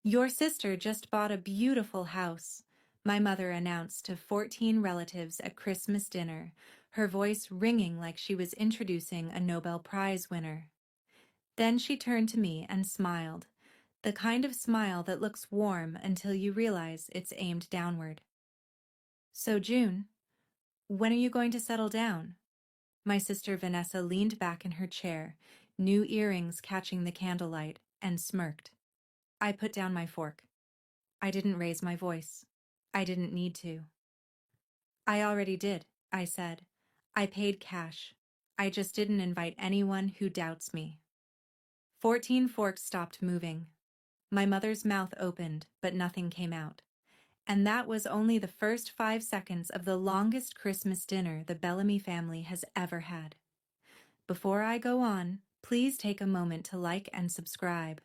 Your sister just bought a beautiful house, my mother announced to 14 relatives at Christmas dinner, her voice ringing like she was introducing a Nobel Prize winner. Then she turned to me and smiled, the kind of smile that looks warm until you realize it's aimed downward. So, June, when are you going to settle down? My sister Vanessa leaned back in her chair, new earrings catching the candlelight, and smirked. I put down my fork. I didn't raise my voice. I didn't need to. I already did, I said. I paid cash. I just didn't invite anyone who doubts me. 14 forks stopped moving. My mother's mouth opened, but nothing came out. And that was only the first 5 seconds of the longest Christmas dinner the Bellamy family has ever had. Before I go on, please take a moment to like and subscribe.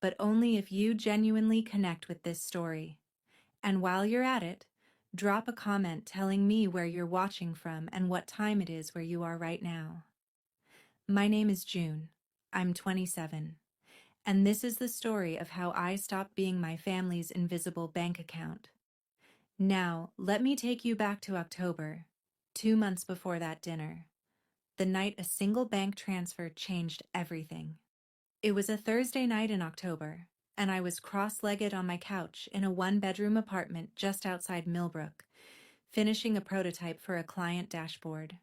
But only if you genuinely connect with this story. And while you're at it, drop a comment telling me where you're watching from and what time it is where you are right now. My name is June. I'm 27. And this is the story of how I stopped being my family's invisible bank account. Now, let me take you back to October, 2 months before that dinner. The night a single bank transfer changed everything. It was a Thursday night in October, and I was cross-legged on my couch in a one-bedroom apartment just outside Millbrook, finishing a prototype for a client dashboard.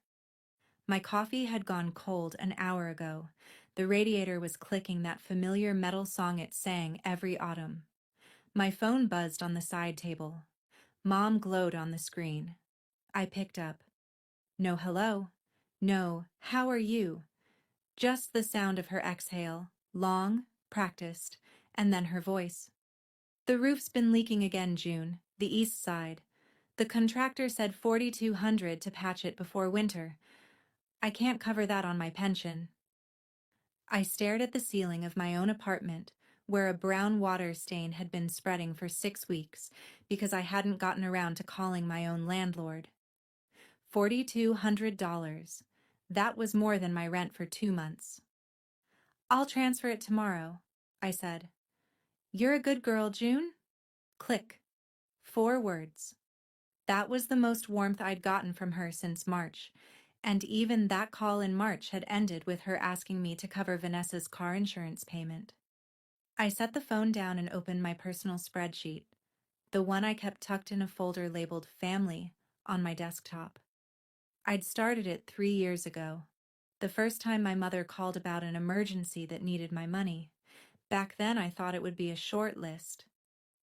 My coffee had gone cold an hour ago. The radiator was clicking that familiar metal song it sang every autumn. My phone buzzed on the side table. Mom glowed on the screen. I picked up. No hello. No, how are you? Just the sound of her exhale, long, practiced, and then her voice. The roof's been leaking again, June, the east side. The contractor said 4,200 to patch it before winter. I can't cover that on my pension. I stared at the ceiling of my own apartment, where a brown water stain had been spreading for 6 weeks because I hadn't gotten around to calling my own landlord. $4,200. That was more than my rent for 2 months. I'll transfer it tomorrow, I said. You're a good girl, June? Click. 4 words. That was the most warmth I'd gotten from her since March, and even that call in March had ended with her asking me to cover Vanessa's car insurance payment. I set the phone down and opened my personal spreadsheet, the one I kept tucked in a folder labeled Family on my desktop. I'd started it 3 years ago, the first time my mother called about an emergency that needed my money. Back then I thought it would be a short list.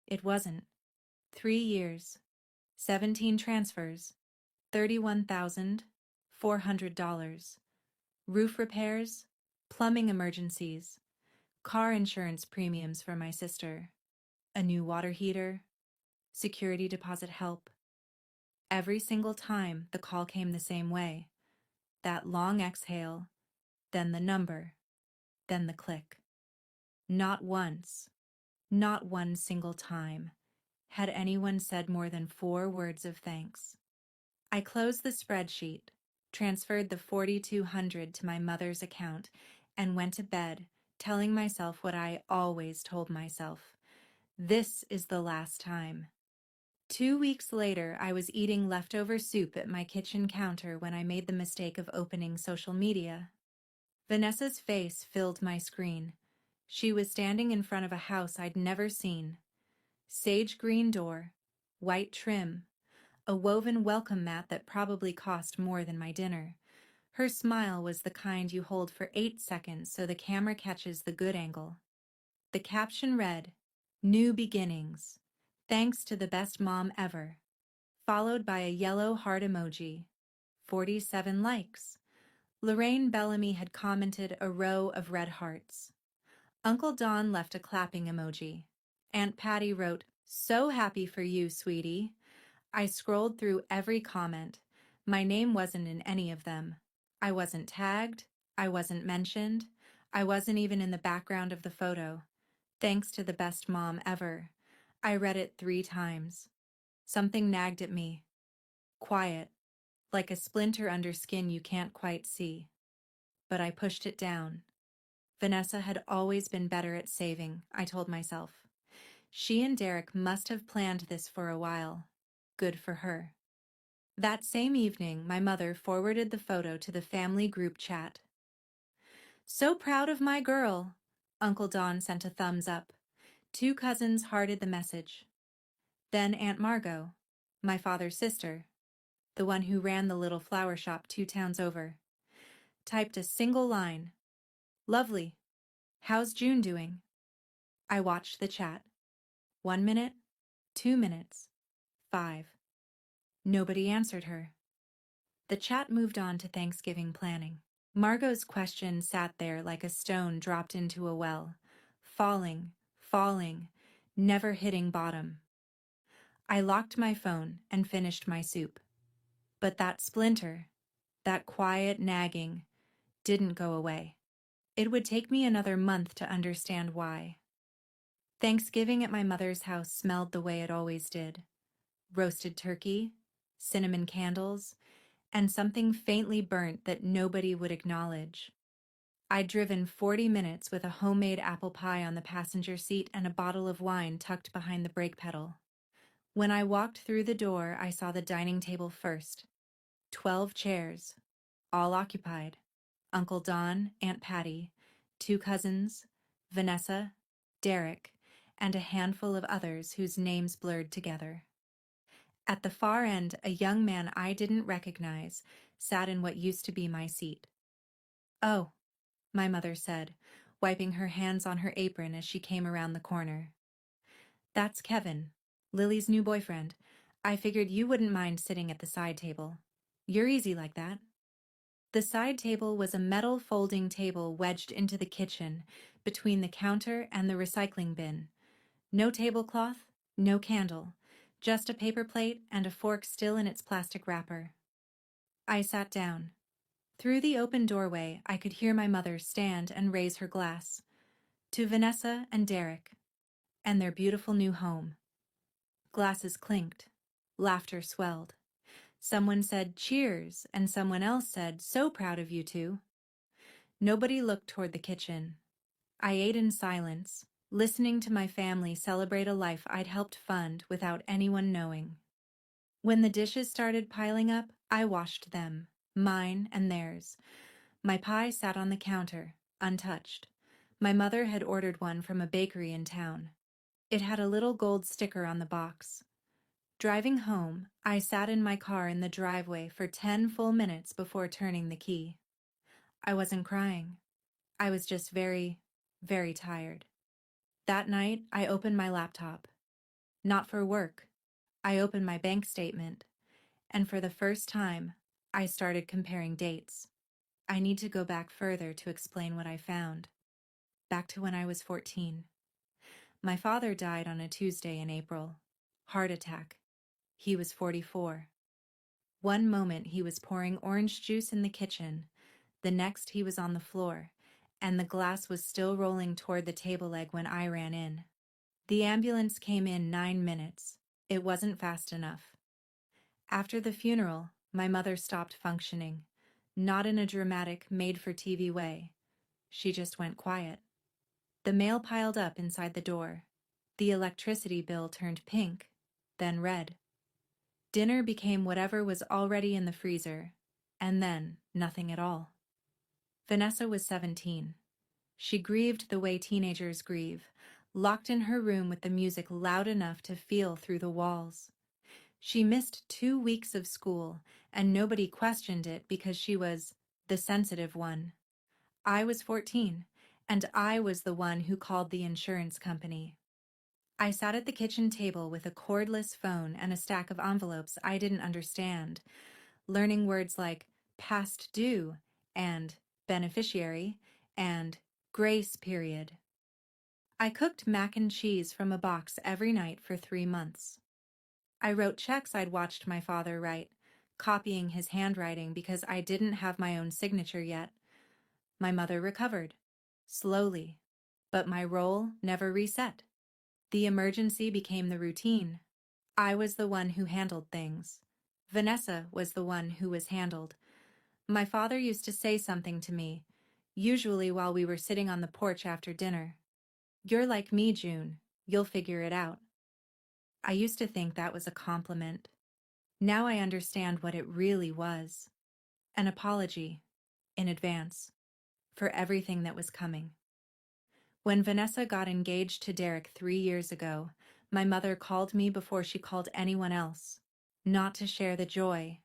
It wasn't. 3 years, 17 transfers, $31,400. Roof repairs, plumbing emergencies, car insurance premiums for my sister, a new water heater, security deposit help. Every single time the call came the same way. That long exhale, then the number, then the click. Not once, not one single time, had anyone said more than 4 words of thanks. I closed the spreadsheet, transferred the 4,200 to my mother's account, and went to bed, telling myself what I always told myself. This is the last time. 2 weeks later, I was eating leftover soup at my kitchen counter when I made the mistake of opening social media. Vanessa's face filled my screen. She was standing in front of a house I'd never seen. Sage green door, white trim, a woven welcome mat that probably cost more than my dinner. Her smile was the kind you hold for 8 seconds so the camera catches the good angle. The caption read, "New beginnings. Thanks to the best mom ever," followed by a yellow heart emoji. 47 likes. Lorraine Bellamy had commented a row of red hearts. Uncle Don left a clapping emoji. Aunt Patty wrote, "So happy for you, sweetie." I scrolled through every comment. My name wasn't in any of them. I wasn't tagged. I wasn't mentioned. I wasn't even in the background of the photo. Thanks to the best mom ever. I read it 3 times. Something nagged at me. Quiet, like a splinter under skin you can't quite see. But I pushed it down. Vanessa had always been better at saving, I told myself. She and Derek must have planned this for a while. Good for her. That same evening, my mother forwarded the photo to the family group chat. "So proud of my girl." Uncle Don sent a thumbs up. 2 cousins hearted the message. Then Aunt Margot, my father's sister, the one who ran the little flower shop 2 towns over, typed a single line. "Lovely. How's June doing?" I watched the chat. 1 minute, 2 minutes, 5. Nobody answered her. The chat moved on to Thanksgiving planning. Margot's question sat there like a stone dropped into a well, falling, falling, never hitting bottom. I locked my phone and finished my soup. But that splinter, that quiet nagging, didn't go away. It would take me another month to understand why. Thanksgiving at my mother's house smelled the way it always did. Roasted turkey, cinnamon candles, and something faintly burnt that nobody would acknowledge. I'd driven 40 minutes with a homemade apple pie on the passenger seat and a bottle of wine tucked behind the brake pedal. When I walked through the door, I saw the dining table first. 12 chairs, all occupied. Uncle Don, Aunt Patty, 2 cousins, Vanessa, Derek, and a handful of others whose names blurred together. At the far end, a young man I didn't recognize sat in what used to be my seat. "Oh," my mother said, wiping her hands on her apron as she came around the corner. "That's Kevin, Lily's new boyfriend. I figured you wouldn't mind sitting at the side table. You're easy like that." The side table was a metal folding table wedged into the kitchen, between the counter and the recycling bin. No tablecloth, no candle, just a paper plate and a fork still in its plastic wrapper. I sat down. Through the open doorway, I could hear my mother stand and raise her glass. To Vanessa and Derek, and their beautiful new home. Glasses clinked. Laughter swelled. Someone said, "Cheers," and someone else said, "So proud of you two." Nobody looked toward the kitchen. I ate in silence, listening to my family celebrate a life I'd helped fund without anyone knowing. When the dishes started piling up, I washed them, mine and theirs. My pie sat on the counter, untouched. My mother had ordered one from a bakery in town. It had a little gold sticker on the box. Driving home, I sat in my car in the driveway for 10 full minutes before turning the key. I wasn't crying. I was just very, very tired. That night, I opened my laptop. Not for work. I opened my bank statement. And for the first time, I started comparing dates. I need to go back further to explain what I found. Back to when I was 14. My father died on a Tuesday in April. Heart attack. He was 44. One moment he was pouring orange juice in the kitchen, the next he was on the floor, and the glass was still rolling toward the table leg when I ran in. The ambulance came in 9 minutes. It wasn't fast enough. After the funeral, my mother stopped functioning, not in a dramatic, made-for-TV way. She just went quiet. The mail piled up inside the door. The electricity bill turned pink, then red. Dinner became whatever was already in the freezer, and then nothing at all. Vanessa was 17. She grieved the way teenagers grieve, locked in her room with the music loud enough to feel through the walls. She missed 2 weeks of school, and nobody questioned it because she was the sensitive one. I was 14, and I was the one who called the insurance company. I sat at the kitchen table with a cordless phone and a stack of envelopes I didn't understand, learning words like past due and beneficiary and grace period. I cooked mac and cheese from a box every night for 3 months. I wrote checks I'd watched my father write, copying his handwriting because I didn't have my own signature yet. My mother recovered, slowly, but my role never reset. The emergency became the routine. I was the one who handled things. Vanessa was the one who was handled. My father used to say something to me, usually while we were sitting on the porch after dinner. "You're like me, June. You'll figure it out. I used to think that was a compliment. Now I understand what it really was. An apology, in advance, for everything that was coming. When Vanessa got engaged to Derek 3 years ago, my mother called me before she called anyone else, not to share the joy,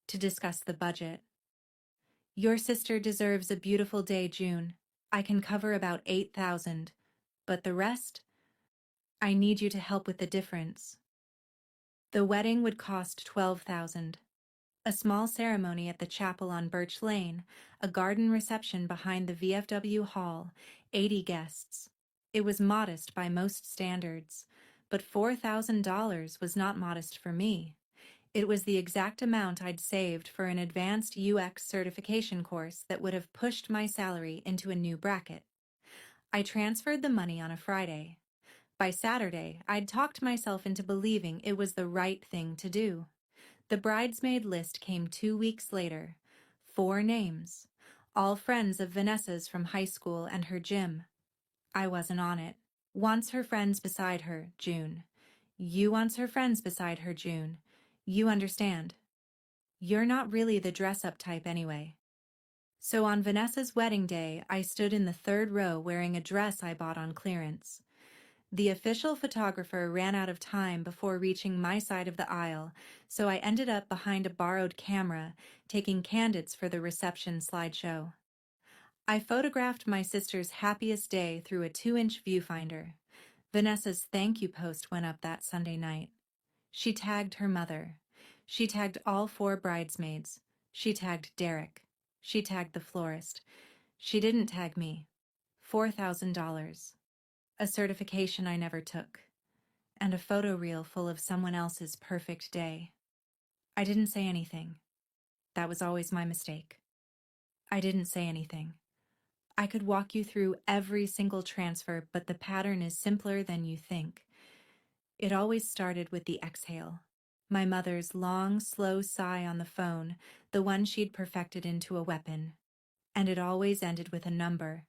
to discuss the budget. Your sister deserves a beautiful day, June. I can cover about 8,000, but the rest, I need you to help with the difference. The wedding would cost 12,000. A small ceremony at the chapel on Birch Lane, a garden reception behind the VFW hall, 80 guests. It was modest by most standards, but $4,000 was not modest for me. It was the exact amount I'd saved for an advanced UX certification course that would have pushed my salary into a new bracket. I transferred the money on a Friday. By Saturday, I'd talked myself into believing it was the right thing to do. The bridesmaid list came 2 weeks later. 4 names, all friends of Vanessa's from high school and her gym. I wasn't on it. Wants her friends beside her, June. You wants her friends beside her, June. You understand. You're not really the dress-up type anyway. So on Vanessa's wedding day, I stood in the 3rd row wearing a dress I bought on clearance. The official photographer ran out of time before reaching my side of the aisle, so I ended up behind a borrowed camera, taking candids for the reception slideshow. I photographed my sister's happiest day through a 2-inch viewfinder. Vanessa's thank you post went up that Sunday night. She tagged her mother. She tagged all 4 bridesmaids. She tagged Derek. She tagged the florist. She didn't tag me. $4,000. A certification I never took. And a photo reel full of someone else's perfect day. I didn't say anything. That was always my mistake. I didn't say anything. I could walk you through every single transfer, but the pattern is simpler than you think. It always started with the exhale. My mother's long, slow sigh on the phone, the one she'd perfected into a weapon. And it always ended with a number.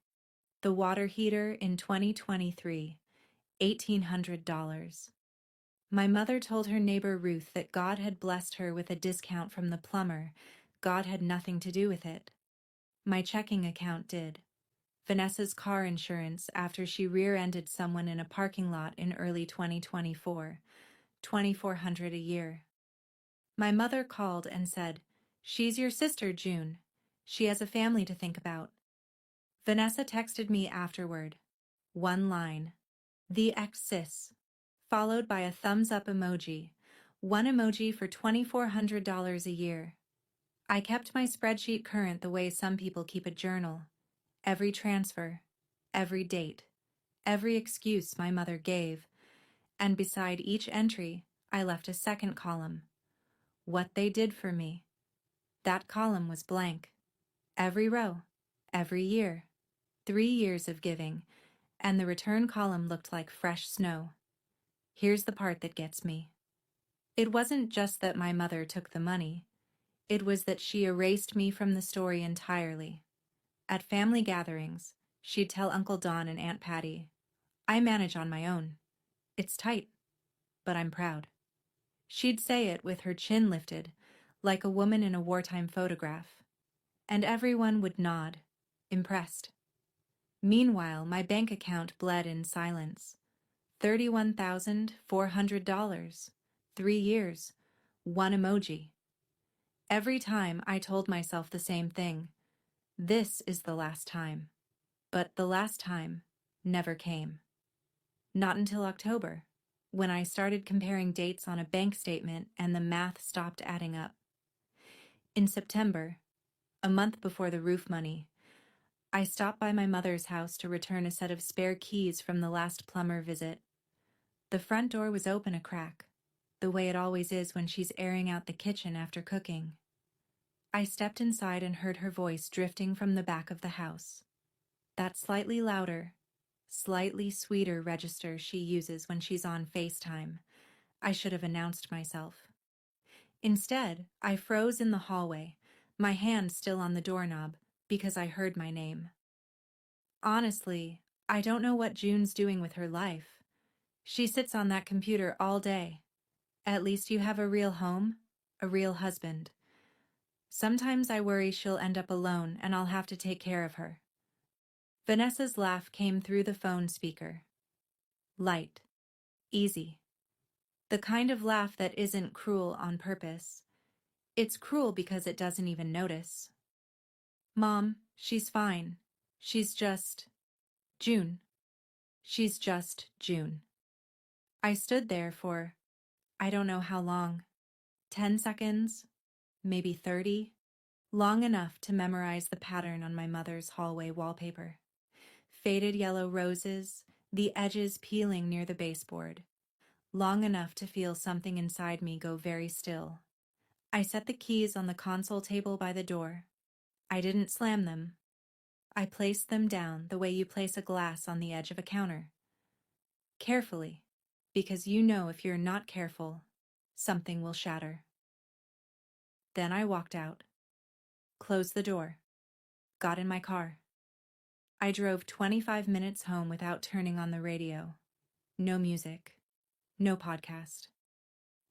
The water heater in 2023, $1,800. My mother told her neighbor Ruth that God had blessed her with a discount from the plumber. God had nothing to do with it. My checking account did. Vanessa's car insurance after she rear-ended someone in a parking lot in early 2024, $2,400 a year. My mother called and said, "She's your sister, June. She has a family to think about." Vanessa texted me afterward. 1 line. The ex-sis. Followed by a thumbs-up emoji. 1 emoji for $2,400 a year. I kept my spreadsheet current the way some people keep a journal. Every transfer, every date, every excuse my mother gave, and beside each entry, I left a second column. What they did for me. That column was blank. Every row, every year, 3 years of giving, and the return column looked like fresh snow. Here's the part that gets me. It wasn't just that my mother took the money. It was that she erased me from the story entirely. At family gatherings, she'd tell Uncle Don and Aunt Patty, "I manage on my own. It's tight, but I'm proud." She'd say it with her chin lifted, like a woman in a wartime photograph. And everyone would nod, impressed. Meanwhile, my bank account bled in silence. $31,400. 3 years. 1 emoji. Every time I told myself the same thing. This is the last time. But the last time never came. Not until October, when I started comparing dates on a bank statement and the math stopped adding up. In September, a month before the roof money, I stopped by my mother's house to return a set of spare keys from the last plumber visit. The front door was open a crack, the way it always is when she's airing out the kitchen after cooking. I stepped inside and heard her voice drifting from the back of the house. That slightly louder, slightly sweeter register she uses when she's on FaceTime. I should have announced myself. Instead, I froze in the hallway, my hand still on the doorknob, because I heard my name. Honestly, I don't know what June's doing with her life. She sits on that computer all day. At least you have a real home, a real husband. Sometimes I worry she'll end up alone and I'll have to take care of her." Vanessa's laugh came through the phone speaker. Light. Easy. The kind of laugh that isn't cruel on purpose. It's cruel because it doesn't even notice. "Mom, she's fine. She's just June. She's just June." I stood there for, I don't know how long, 10 seconds, maybe 30, long enough to memorize the pattern on my mother's hallway wallpaper. Faded yellow roses, the edges peeling near the baseboard. Long enough to feel something inside me go very still. I set the keys on the console table by the door. I didn't slam them. I placed them down the way you place a glass on the edge of a counter. Carefully, because you know if you're not careful, something will shatter. Then I walked out, closed the door, got in my car. I drove 25 minutes home without turning on the radio. No music, no podcast.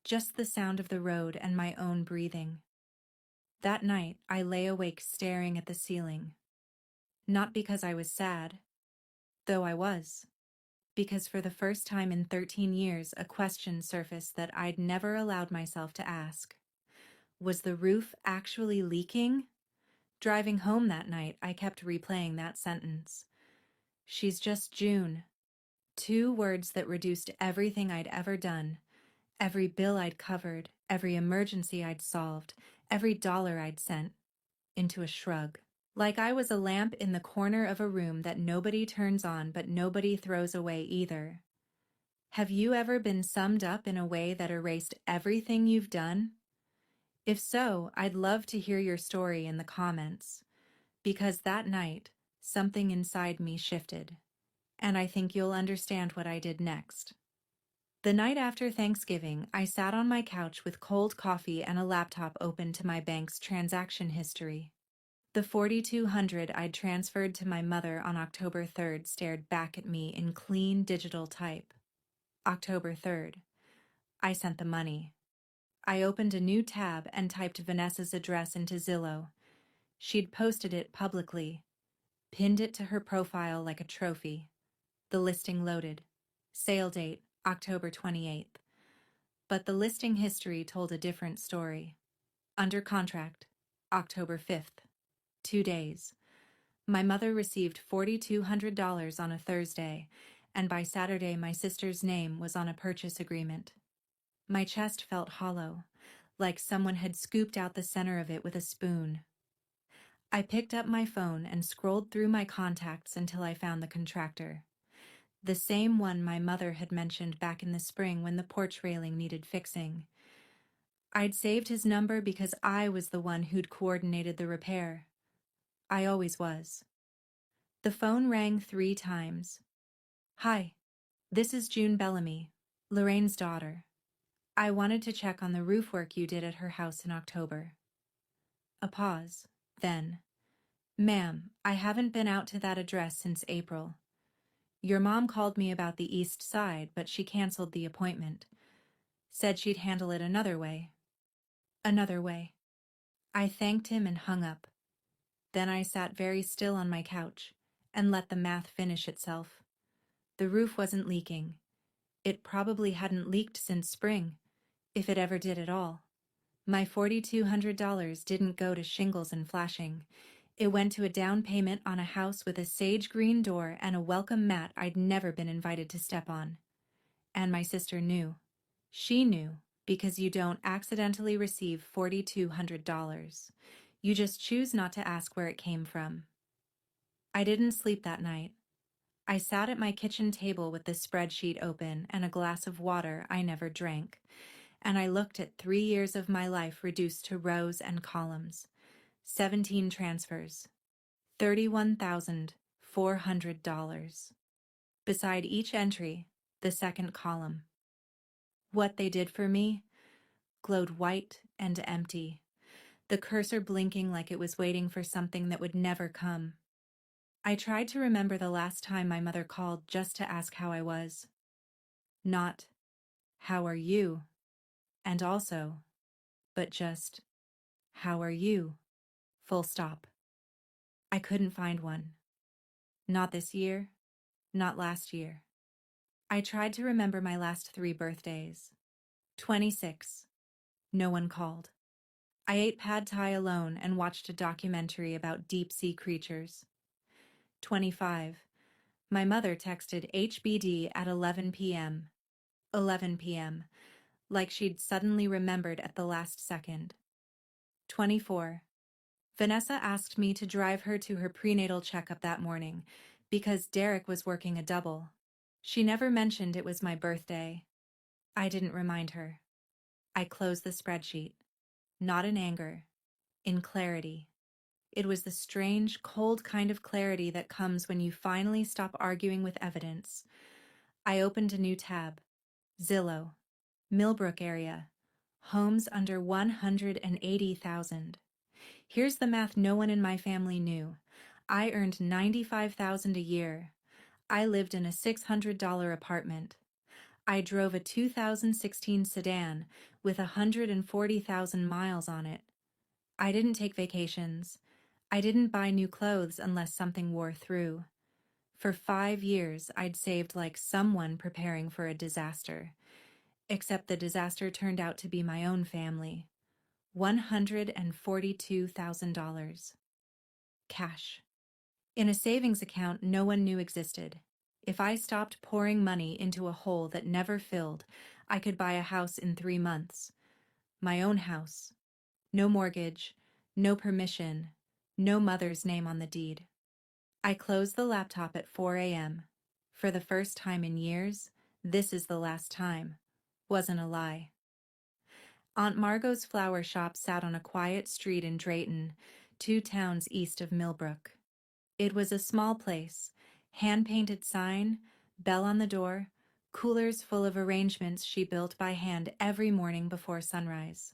Just the sound of the road and my own breathing. That night, I lay awake staring at the ceiling. Not because I was sad, though I was. Because for the first time in 13 years, a question surfaced that I'd never allowed myself to ask. Was the roof actually leaking? Driving home that night, I kept replaying that sentence. She's just June. 2 words that reduced everything I'd ever done, every bill I'd covered, every emergency I'd solved, every dollar I'd sent, into a shrug. Like I was a lamp in the corner of a room that nobody turns on but nobody throws away either. Have you ever been summed up in a way that erased everything you've done? If so, I'd love to hear your story in the comments. Because that night, something inside me shifted. And I think you'll understand what I did next. The night after Thanksgiving, I sat on my couch with cold coffee and a laptop open to my bank's transaction history. The $4,200 I'd transferred to my mother on October 3rd stared back at me in clean digital type. October 3rd. I sent the money. I opened a new tab and typed Vanessa's address into Zillow. She'd posted it publicly, pinned it to her profile like a trophy. The listing loaded. Sale date, October 28th. But the listing history told a different story. Under contract, October 5th. 2 days. My mother received $4,200 on a Thursday, and by Saturday my sister's name was on a purchase agreement. My chest felt hollow, like someone had scooped out the center of it with a spoon. I picked up my phone and scrolled through my contacts until I found the contractor. The same one my mother had mentioned back in the spring when the porch railing needed fixing. I'd saved his number because I was the one who'd coordinated the repair. I always was. The phone rang 3 times. "Hi, this is June Bellamy, Lorraine's daughter. I wanted to check on the roof work you did at her house in October." A pause, then, "Ma'am, I haven't been out to that address since April. Your mom called me about the east side, but she canceled the appointment. Said she'd handle it another way." Another way. I thanked him and hung up. Then I sat very still on my couch and let the math finish itself. The roof wasn't leaking. It probably hadn't leaked since spring, if it ever did at all. My $4,200 didn't go to shingles and flashing. It went to a down payment on a house with a sage green door and a welcome mat I'd never been invited to step on. And my sister knew. She knew, because you don't accidentally receive $4,200. You just choose not to ask where it came from. I didn't sleep that night. I sat at my kitchen table with the spreadsheet open and a glass of water I never drank, and I looked at 3 years of my life reduced to rows and columns. 17 transfers. $31,400. Beside each entry, the second column. What they did for me glowed white and empty, the cursor blinking like it was waiting for something that would never come. I tried to remember the last time my mother called just to ask how I was. Not, how are you? And also, but just, how are you? Full stop. I couldn't find one. Not this year, not last year. I tried to remember my last 3 birthdays. 26. No one called. I ate pad thai alone and watched a documentary about deep-sea creatures. 25. My mother texted HBD at 11 p.m. 11 p.m., like she'd suddenly remembered at the last second. 24. Vanessa asked me to drive her to her prenatal checkup that morning because Derek was working a double. She never mentioned it was my birthday. I didn't remind her. I closed the spreadsheet. Not in anger, in clarity. It was the strange, cold kind of clarity that comes when you finally stop arguing with evidence. I opened a new tab. Zillow. Millbrook area. Homes under 180,000. Here's the math no one in my family knew. I earned $95,000 a year. I lived in a $600 apartment. I drove a 2016 sedan with 140,000 miles on it. I didn't take vacations. I didn't buy new clothes unless something wore through. For 5 years, I'd saved like someone preparing for a disaster. Except the disaster turned out to be my own family. $142,000. Cash. In a savings account no one knew existed. If I stopped pouring money into a hole that never filled, I could buy a house in 3 months. My own house. No mortgage, no permission, no mother's name on the deed. I closed the laptop at 4 a.m. For the first time in years, this is the last time. Wasn't a lie. Aunt Margot's flower shop sat on a quiet street in Drayton, 2 towns east of Millbrook. It was a small place, hand-painted sign, bell on the door, coolers full of arrangements she built by hand every morning before sunrise.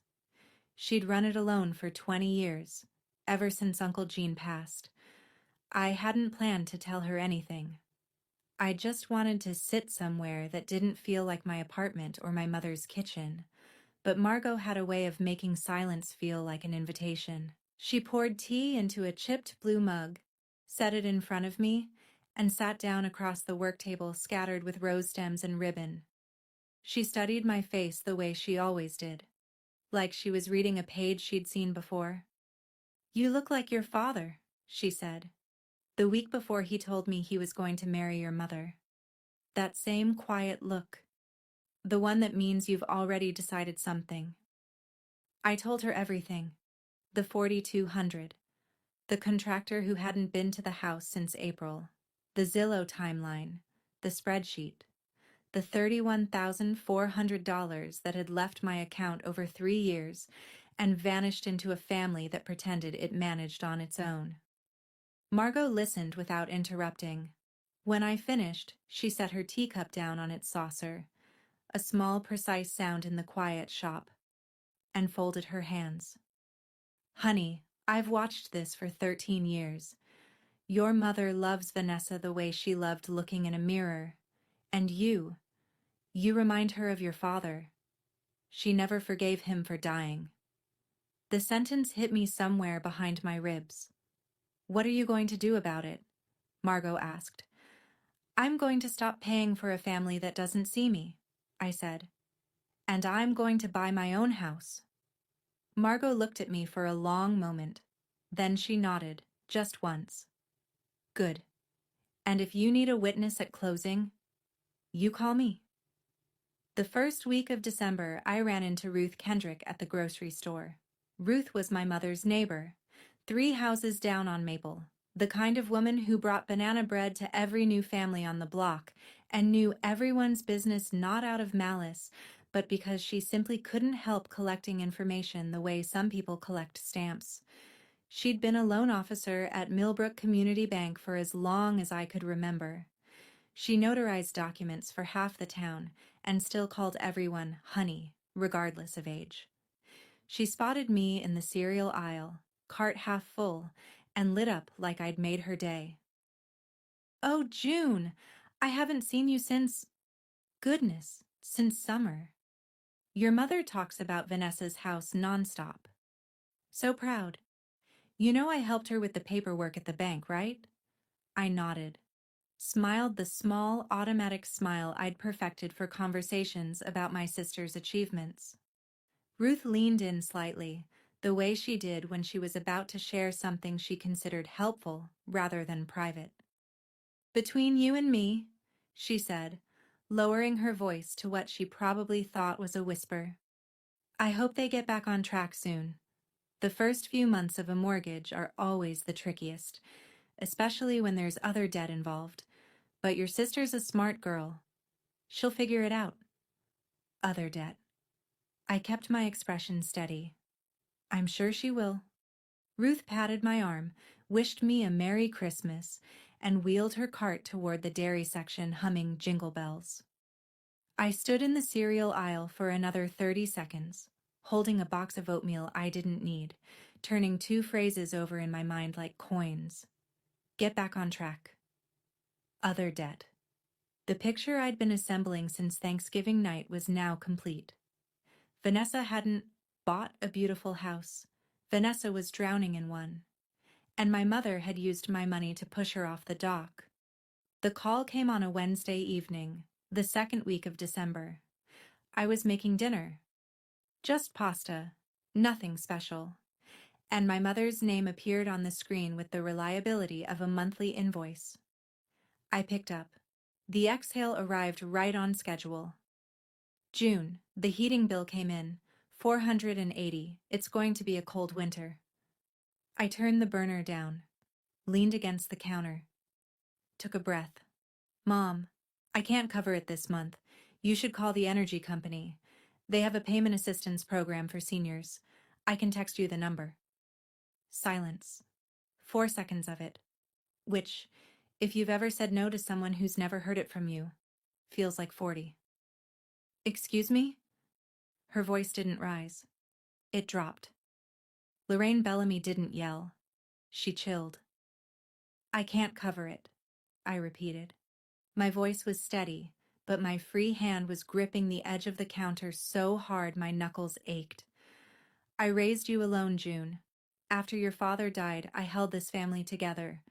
She'd run it alone for 20 years, ever since Uncle Gene passed. I hadn't planned to tell her anything. I just wanted to sit somewhere that didn't feel like my apartment or my mother's kitchen. But Margot had a way of making silence feel like an invitation. She poured tea into a chipped blue mug, set it in front of me, and sat down across the work table scattered with rose stems and ribbon. She studied my face the way she always did, like she was reading a page she'd seen before. "You look like your father," she said, "the week before he told me he was going to marry your mother. That same quiet look. The one that means you've already decided something." I told her everything. The 4,200. The contractor who hadn't been to the house since April. The Zillow timeline. The spreadsheet. The $31,400 that had left my account over 3 years and vanished into a family that pretended it managed on its own. Margot listened without interrupting. When I finished, she set her teacup down on its saucer, a small, precise sound in the quiet shop, and folded her hands. "Honey, I've watched this for 13 years. Your mother loves Vanessa the way she loved looking in a mirror. And you remind her of your father. She never forgave him for dying." The sentence hit me somewhere behind my ribs. "What are you going to do about it?" Margot asked. "I'm going to stop paying for a family that doesn't see me," I said. "And I'm going to buy my own house." Margot looked at me for a long moment. Then she nodded, just once. "Good. And if you need a witness at closing, you call me." The first week of December, I ran into Ruth Kendrick at the grocery store. Ruth was my mother's neighbor, 3 houses down on Maple, the kind of woman who brought banana bread to every new family on the block and knew everyone's business not out of malice, but because she simply couldn't help collecting information the way some people collect stamps. She'd been a loan officer at Millbrook Community Bank for as long as I could remember. She notarized documents for half the town and still called everyone honey, regardless of age. She spotted me in the cereal aisle, cart half full, and lit up like I'd made her day. "Oh, June, I haven't seen you since—" Goodness, Since summer. Your mother talks about Vanessa's house nonstop. So proud. You know I helped her with the paperwork at the bank, right? I nodded, smiled the small, automatic smile I'd perfected for conversations about my sister's achievements. Ruth leaned in slightly, the way she did when she was about to share something she considered helpful rather than private. Between you and me, she said, lowering her voice to what she probably thought was a whisper, I hope they get back on track soon. The first few months of a mortgage are always the trickiest, especially when there's other debt involved. But your sister's a smart girl. She'll figure it out. Other debt. I kept my expression steady. I'm sure she will. Ruth patted my arm, wished me a Merry Christmas, and wheeled her cart toward the dairy section humming Jingle Bells. I stood in the cereal aisle for another 30 seconds, holding a box of oatmeal I didn't need, turning two phrases over in my mind like coins. Get back on track. Other debt. The picture I'd been assembling since Thanksgiving night was now complete. Vanessa hadn't bought a beautiful house. Vanessa was drowning in one. And my mother had used my money to push her off the dock. The call came on a Wednesday evening, the second week of December. I was making dinner. Just pasta, nothing special. And my mother's name appeared on the screen with the reliability of a monthly invoice. I picked up. The exhale arrived right on schedule. June, the heating bill came in, $480. It's going to be a cold winter. I turned the burner down, leaned against the counter, took a breath. Mom, I can't cover it this month. You should call the energy company. They have a payment assistance program for seniors. I can text you the number. Silence. 4 seconds of it. Which, if you've ever said no to someone who's never heard it from you, feels like 40. Excuse me? Her voice didn't rise. It dropped. Lorraine Bellamy didn't yell. She chilled. I can't cover it, I repeated. My voice was steady, but my free hand was gripping the edge of the counter so hard my knuckles ached. I raised you alone, June. After your father died, I held this family together.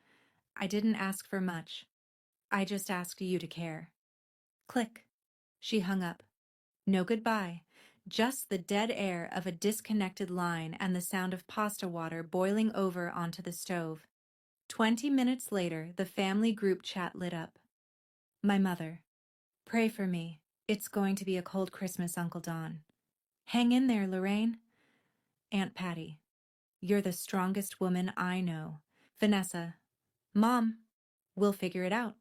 I didn't ask for much. I just asked you to care. Click. She hung up. No goodbye. Just the dead air of a disconnected line and the sound of pasta water boiling over onto the stove. 20 minutes later, the family group chat lit up. My mother. Pray for me. It's going to be a cold Christmas, Uncle Don. Hang in there, Lorraine. Aunt Patty. You're the strongest woman I know. Vanessa. Mom. We'll figure it out.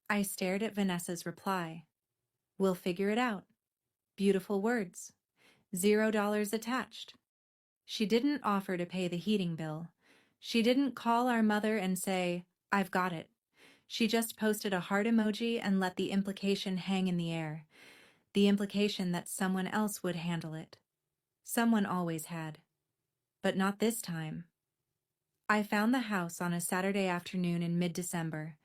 I stared at Vanessa's reply. We'll figure it out. Beautiful words. $0 attached. She didn't offer to pay the heating bill. She didn't call our mother and say, I've got it. She just posted a heart emoji and let the implication hang in the air. The implication that someone else would handle it. Someone always had. But not this time. I found the house on a Saturday afternoon in mid-December,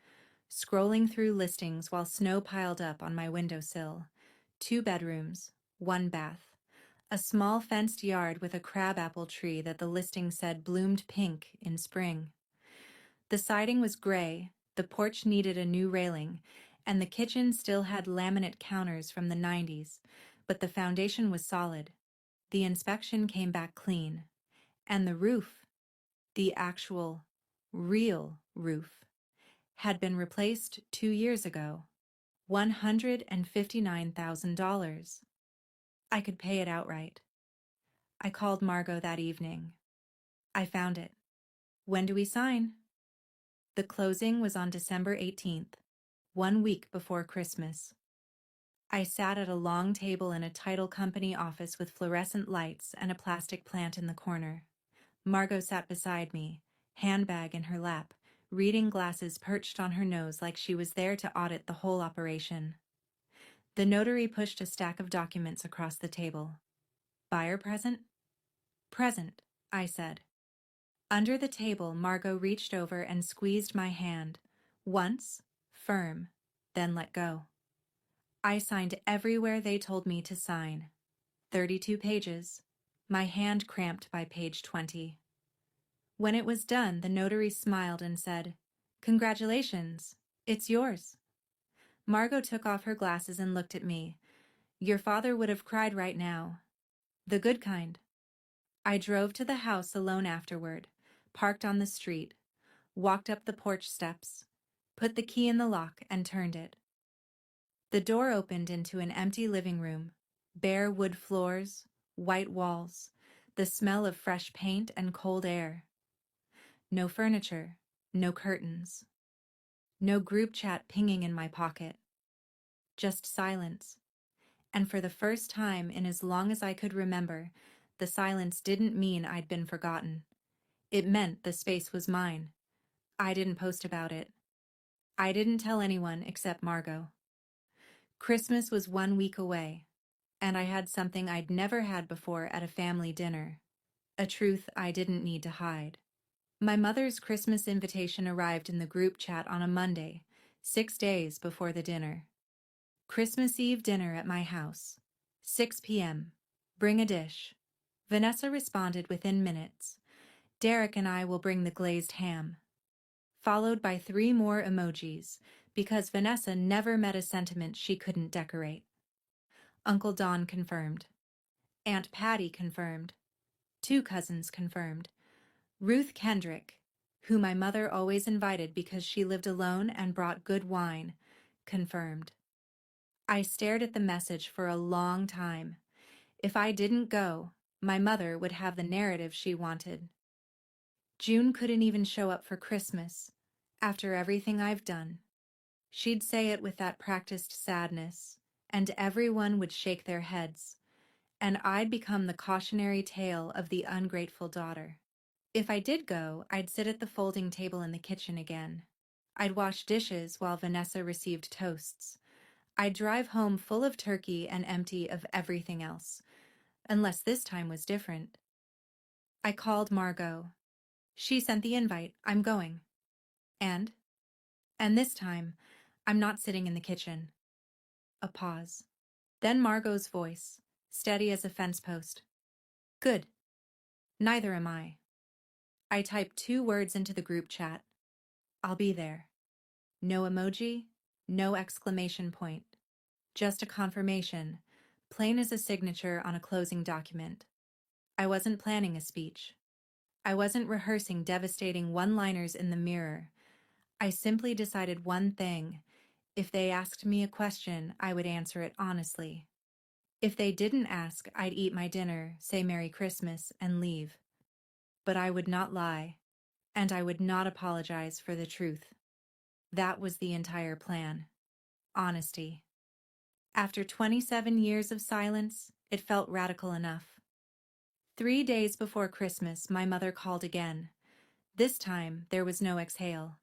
scrolling through listings while snow piled up on my windowsill. 2 bedrooms, 1 bath. A small fenced yard with a crabapple tree that the listing said bloomed pink in spring. The siding was gray, the porch needed a new railing, and the kitchen still had laminate counters from the 90s, but the foundation was solid. The inspection came back clean. And the roof, the actual, real roof, had been replaced 2 years ago. $159,000. I could pay it outright. I called Margot that evening. I found it. When do we sign? The closing was on December 18th, 1 week before Christmas. I sat at a long table in a title company office with fluorescent lights and a plastic plant in the corner. Margot sat beside me, handbag in her lap, reading glasses perched on her nose like she was there to audit the whole operation. The notary pushed a stack of documents across the table. Buyer present? Present, I said. Under the table, Margot reached over and squeezed my hand. Once, firm, then let go. I signed everywhere they told me to sign. 32 pages. My hand cramped by page 20. When it was done, the notary smiled and said, "Congratulations, it's yours." Margot took off her glasses and looked at me. "Your father would have cried right now. The good kind." I drove to the house alone afterward, parked on the street, walked up the porch steps, put the key in the lock and turned it. The door opened into an empty living room, bare wood floors, white walls, the smell of fresh paint and cold air. No furniture, no curtains, no group chat pinging in my pocket. Just silence. And for the first time in as long as I could remember, the silence didn't mean I'd been forgotten. It meant the space was mine. I didn't post about it. I didn't tell anyone except Margot. Christmas was 1 week away, and I had something I'd never had before at a family dinner. A truth I didn't need to hide. My mother's Christmas invitation arrived in the group chat on a Monday, 6 days before the dinner. Christmas Eve dinner at my house. 6 p.m. Bring a dish. Vanessa responded within minutes. Derek and I will bring the glazed ham. Followed by 3 more emojis, because Vanessa never met a sentiment she couldn't decorate. Uncle Don confirmed. Aunt Patty confirmed. 2 cousins confirmed. Ruth Kendrick, who my mother always invited because she lived alone and brought good wine, confirmed. I stared at the message for a long time. If I didn't go, my mother would have the narrative she wanted. June couldn't even show up for Christmas, after everything I've done. She'd say it with that practiced sadness, and everyone would shake their heads, and I'd become the cautionary tale of the ungrateful daughter. If I did go, I'd sit at the folding table in the kitchen again. I'd wash dishes while Vanessa received toasts. I'd drive home full of turkey and empty of everything else, unless this time was different. I called Margot. She sent the invite. I'm going. And this time, I'm not sitting in the kitchen. A pause. Then Margot's voice, steady as a fence post. Good. Neither am I. I typed 2 words into the group chat. I'll be there. No emoji, no exclamation point. Just a confirmation, plain as a signature on a closing document. I wasn't planning a speech. I wasn't rehearsing devastating one-liners in the mirror. I simply decided one thing. If they asked me a question, I would answer it honestly. If they didn't ask, I'd eat my dinner, say Merry Christmas, and leave. But I would not lie, and I would not apologize for the truth. That was the entire plan. Honesty. After 27 years of silence, it felt radical enough. 3 days before Christmas, my mother called again. This time, there was no exhale.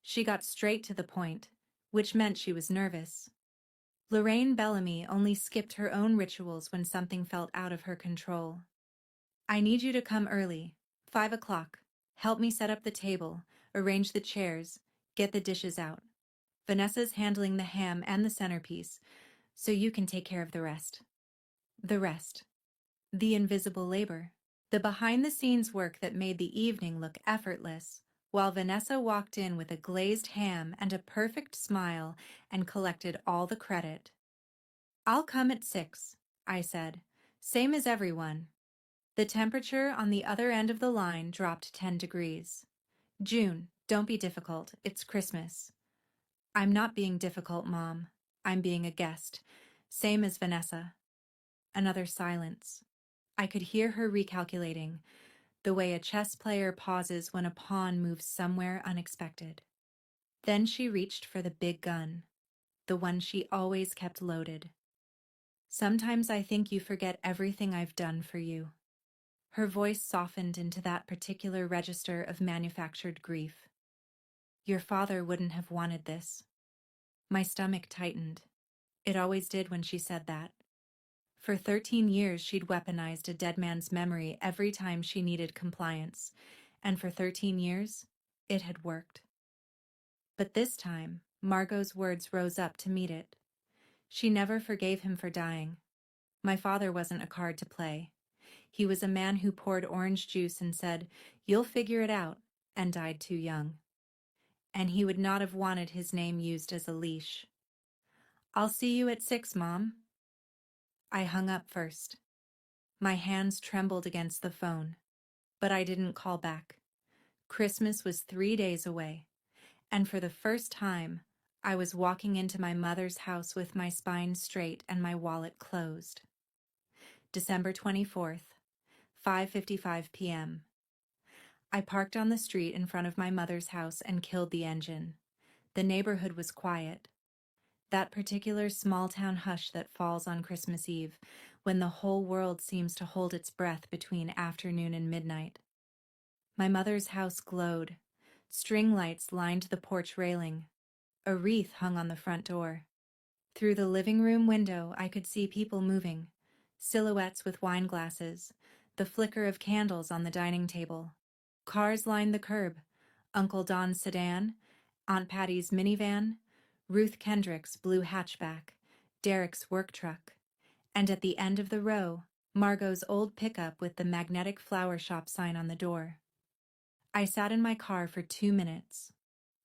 She got straight to the point, which meant she was nervous. Lorraine Bellamy only skipped her own rituals when something felt out of her control. I need you to come early, 5 o'clock. Help me set up the table, arrange the chairs, get the dishes out. Vanessa's handling the ham and the centerpiece, so you can take care of the rest. The rest. The invisible labor. The behind-the-scenes work that made the evening look effortless, while Vanessa walked in with a glazed ham and a perfect smile and collected all the credit. I'll come at 6, I said, same as everyone. The temperature on the other end of the line dropped 10 degrees. June, don't be difficult, it's Christmas. I'm not being difficult, Mom. I'm being a guest, same as Vanessa. Another silence. I could hear her recalculating, the way a chess player pauses when a pawn moves somewhere unexpected. Then she reached for the big gun, the one she always kept loaded. Sometimes I think you forget everything I've done for you. Her voice softened into that particular register of manufactured grief. Your father wouldn't have wanted this. My stomach tightened. It always did when she said that. For 13 years, she'd weaponized a dead man's memory every time she needed compliance, and for 13 years, it had worked. But this time, Margot's words rose up to meet it. She never forgave him for dying. My father wasn't a card to play. He was a man who poured orange juice and said, "You'll figure it out," and died too young. And he would not have wanted his name used as a leash. "I'll see you at 6, Mom." I hung up first. My hands trembled against the phone, but I didn't call back. Christmas was 3 days away, and for the first time, I was walking into my mother's house with my spine straight and my wallet closed. December 24th, 5:55 p.m. I parked on the street in front of my mother's house and killed the engine. The neighborhood was quiet. That particular small-town hush that falls on Christmas Eve, when the whole world seems to hold its breath between afternoon and midnight. My mother's house glowed. String lights lined the porch railing. A wreath hung on the front door. Through the living room window, I could see people moving, silhouettes with wine glasses, the flicker of candles on the dining table. Cars lined the curb. Uncle Don's sedan, Aunt Patty's minivan, Ruth Kendrick's blue hatchback, Derek's work truck, and at the end of the row, Margot's old pickup with the magnetic flower shop sign on the door. I sat in my car for 2 minutes,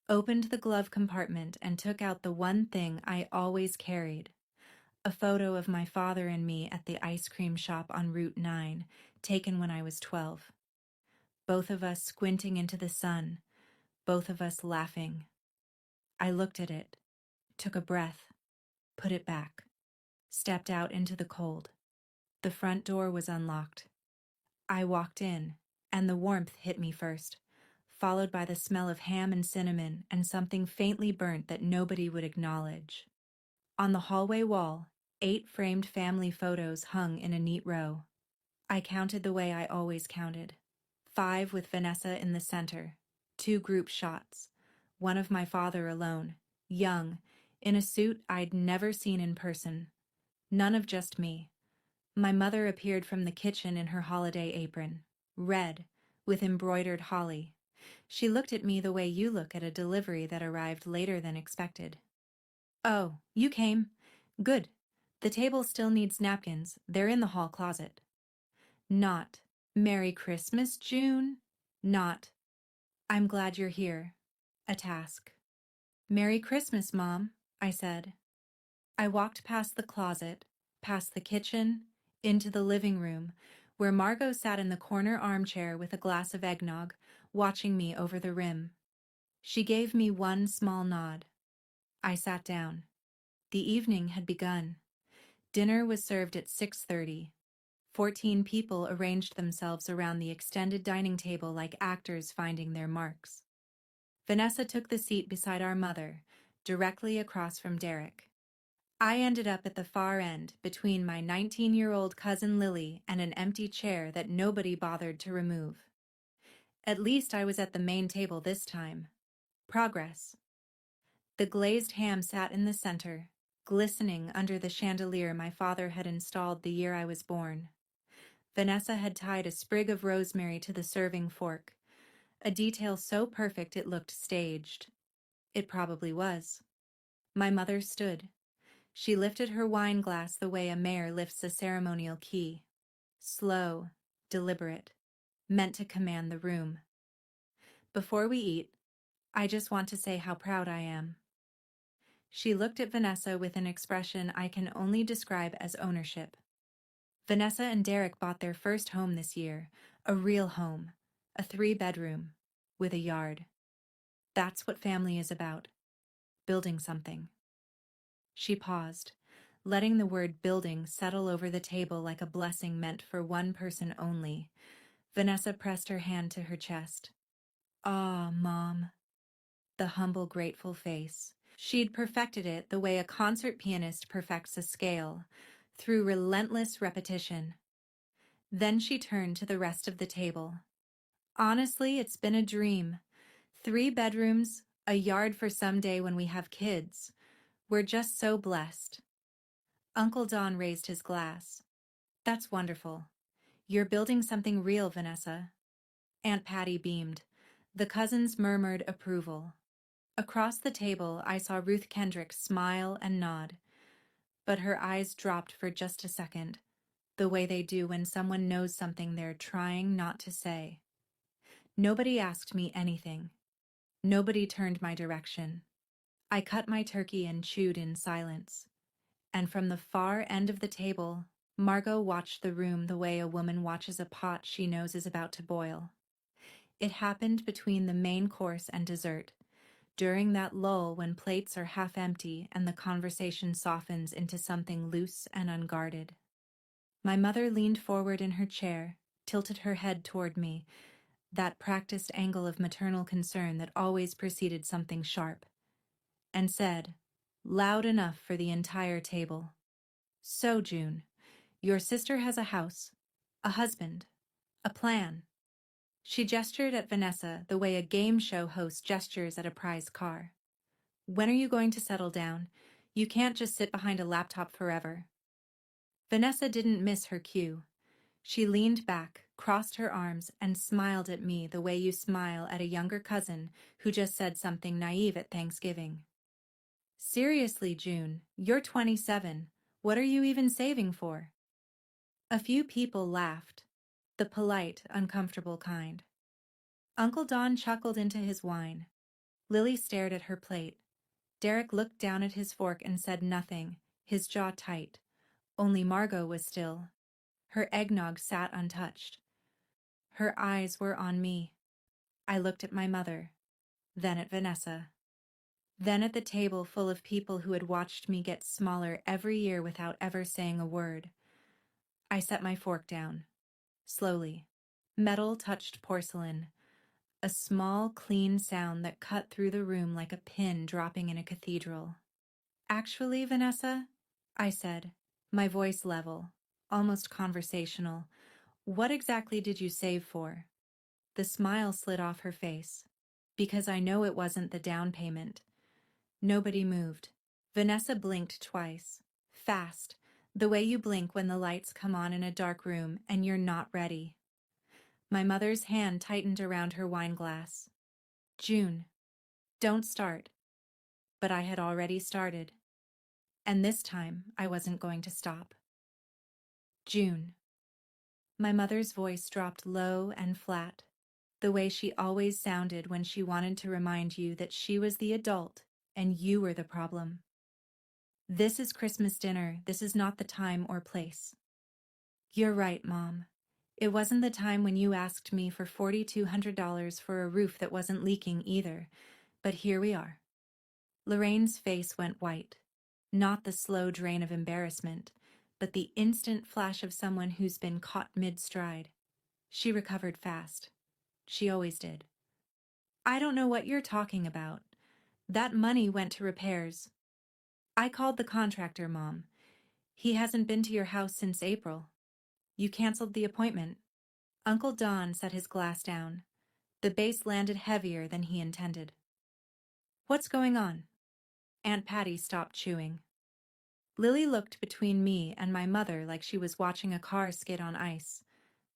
opened the glove compartment and took out the one thing I always carried, a photo of my father and me at the ice cream shop on Route 9, taken when I was 12. Both of us squinting into the sun, both of us laughing. I looked at it, took a breath, put it back, stepped out into the cold. The front door was unlocked. I walked in, and the warmth hit me first, followed by the smell of ham and cinnamon and something faintly burnt that nobody would acknowledge. On the hallway wall, 8 framed family photos hung in a neat row. I counted the way I always counted. 5 with Vanessa in the center, 2 group shots, one of my father alone, young, in a suit I'd never seen in person. None of just me. My mother appeared from the kitchen in her holiday apron, red, with embroidered holly. She looked at me the way you look at a delivery that arrived later than expected. "Oh, you came. Good. The table still needs napkins. They're in the hall closet." Not, "Merry Christmas, June." Not, "I'm glad you're here." A task. "Merry Christmas, Mom," I said. I walked past the closet, past the kitchen, into the living room, where Margot sat in the corner armchair with a glass of eggnog, watching me over the rim. She gave me one small nod. I sat down. The evening had begun. Dinner was served at 6:30. 14 people arranged themselves around the extended dining table like actors finding their marks. Vanessa took the seat beside our mother, directly across from Derek. I ended up at the far end, between my 19-year-old cousin Lily and an empty chair that nobody bothered to remove. At least I was at the main table this time. Progress. The glazed ham sat in the center, glistening under the chandelier my father had installed the year I was born. Vanessa had tied a sprig of rosemary to the serving fork, a detail so perfect it looked staged. It probably was. My mother stood. She lifted her wine glass the way a mayor lifts a ceremonial key. Slow, deliberate, meant to command the room. "Before we eat, I just want to say how proud I am." She looked at Vanessa with an expression I can only describe as ownership. Vanessa and Derek bought their first home this year, a real home, a 3-bedroom, with a yard. That's what family is about, building something. She paused, letting the word building settle over the table like a blessing meant for one person only. Vanessa pressed her hand to her chest. "Ah, Mom." The humble, grateful face. She'd perfected it the way a concert pianist perfects a scale, through relentless repetition. Then she turned to the rest of the table. "Honestly, it's been a dream. 3 bedrooms, a yard for someday when we have kids. We're just so blessed." Uncle Don raised his glass. "That's wonderful. You're building something real, Vanessa." Aunt Patty beamed. The cousins murmured approval. Across the table, I saw Ruth Kendrick smile and nod. but her eyes dropped for just a second, the way they do when someone knows something they're trying not to say. Nobody asked me anything. Nobody turned my direction. I cut my turkey and chewed in silence. And from the far end of the table, Margot watched the room the way a woman watches a pot she knows is about to boil. It happened between the main course and dessert, during that lull when plates are half empty and the conversation softens into something loose and unguarded. My mother leaned forward in her chair, tilted her head toward me, that practiced angle of maternal concern that always preceded something sharp, and said, loud enough for the entire table, "So, June, your sister has a house, a husband, a plan." She gestured at Vanessa the way a game show host gestures at a prize car. "When are you going to settle down? You can't just sit behind a laptop forever." Vanessa didn't miss her cue. She leaned back, crossed her arms, and smiled at me the way you smile at a younger cousin who just said something naive at Thanksgiving. "Seriously, June, you're 27. What are you even saving for?" A few people laughed, the polite, uncomfortable kind. Uncle Don chuckled into his wine. Lily stared at her plate. Derek looked down at his fork and said nothing, his jaw tight. Only Margot was still. Her eggnog sat untouched. Her eyes were on me. I looked at my mother, then at Vanessa, then at the table full of people who had watched me get smaller every year without ever saying a word. I set my fork down, slowly. Metal touched porcelain, a small, clean sound that cut through the room like a pin dropping in a cathedral. "Actually, Vanessa," I said, my voice level, almost conversational, "what exactly did you save for?" The smile slid off her face. "Because I know it wasn't the down payment." Nobody moved. Vanessa blinked twice. Fast, the way you blink when the lights come on in a dark room and you're not ready. My mother's hand tightened around her wine glass. "June, don't start." But I had already started. And this time, I wasn't going to stop. "June." My mother's voice dropped low and flat, the way she always sounded when she wanted to remind you that she was the adult and you were the problem. "This is Christmas dinner. This is not the time or place." "You're right, Mom. It wasn't the time when you asked me for $4,200 for a roof that wasn't leaking either, but here we are." Lorraine's face went white. Not the slow drain of embarrassment, but the instant flash of someone who's been caught mid-stride. She recovered fast. She always did. "I don't know what you're talking about. That money went to repairs." "I called the contractor, Mom. He hasn't been to your house since April. You canceled the appointment." Uncle Don set his glass down. The base landed heavier than he intended. "What's going on?" Aunt Patty stopped chewing. Lily looked between me and my mother like she was watching a car skid on ice.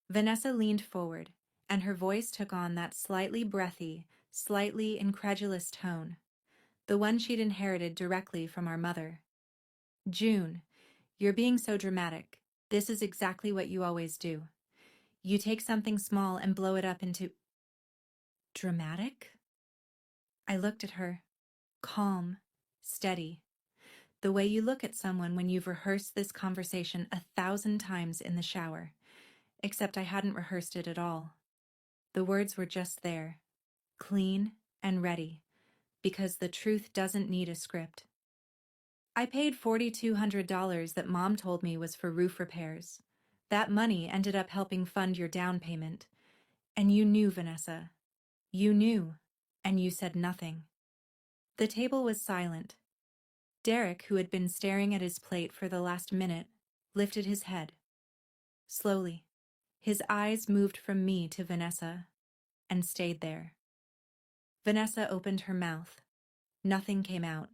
Vanessa leaned forward, and her voice took on that slightly breathy, slightly incredulous tone, the one she'd inherited directly from our mother. "June, you're being so dramatic. This is exactly what you always do. You take something small and blow it up into..." "Dramatic?" I looked at her, calm, steady, the way you look at someone when you've rehearsed this conversation 1,000 times in the shower, except I hadn't rehearsed it at all. The words were just there, clean and ready, because the truth doesn't need a script. "I paid $4,200 that Mom told me was for roof repairs. That money ended up helping fund your down payment. And you knew, Vanessa. You knew, and you said nothing." The table was silent. Derek, who had been staring at his plate for the last minute, lifted his head. Slowly, his eyes moved from me to Vanessa, and stayed there. Vanessa opened her mouth. Nothing came out.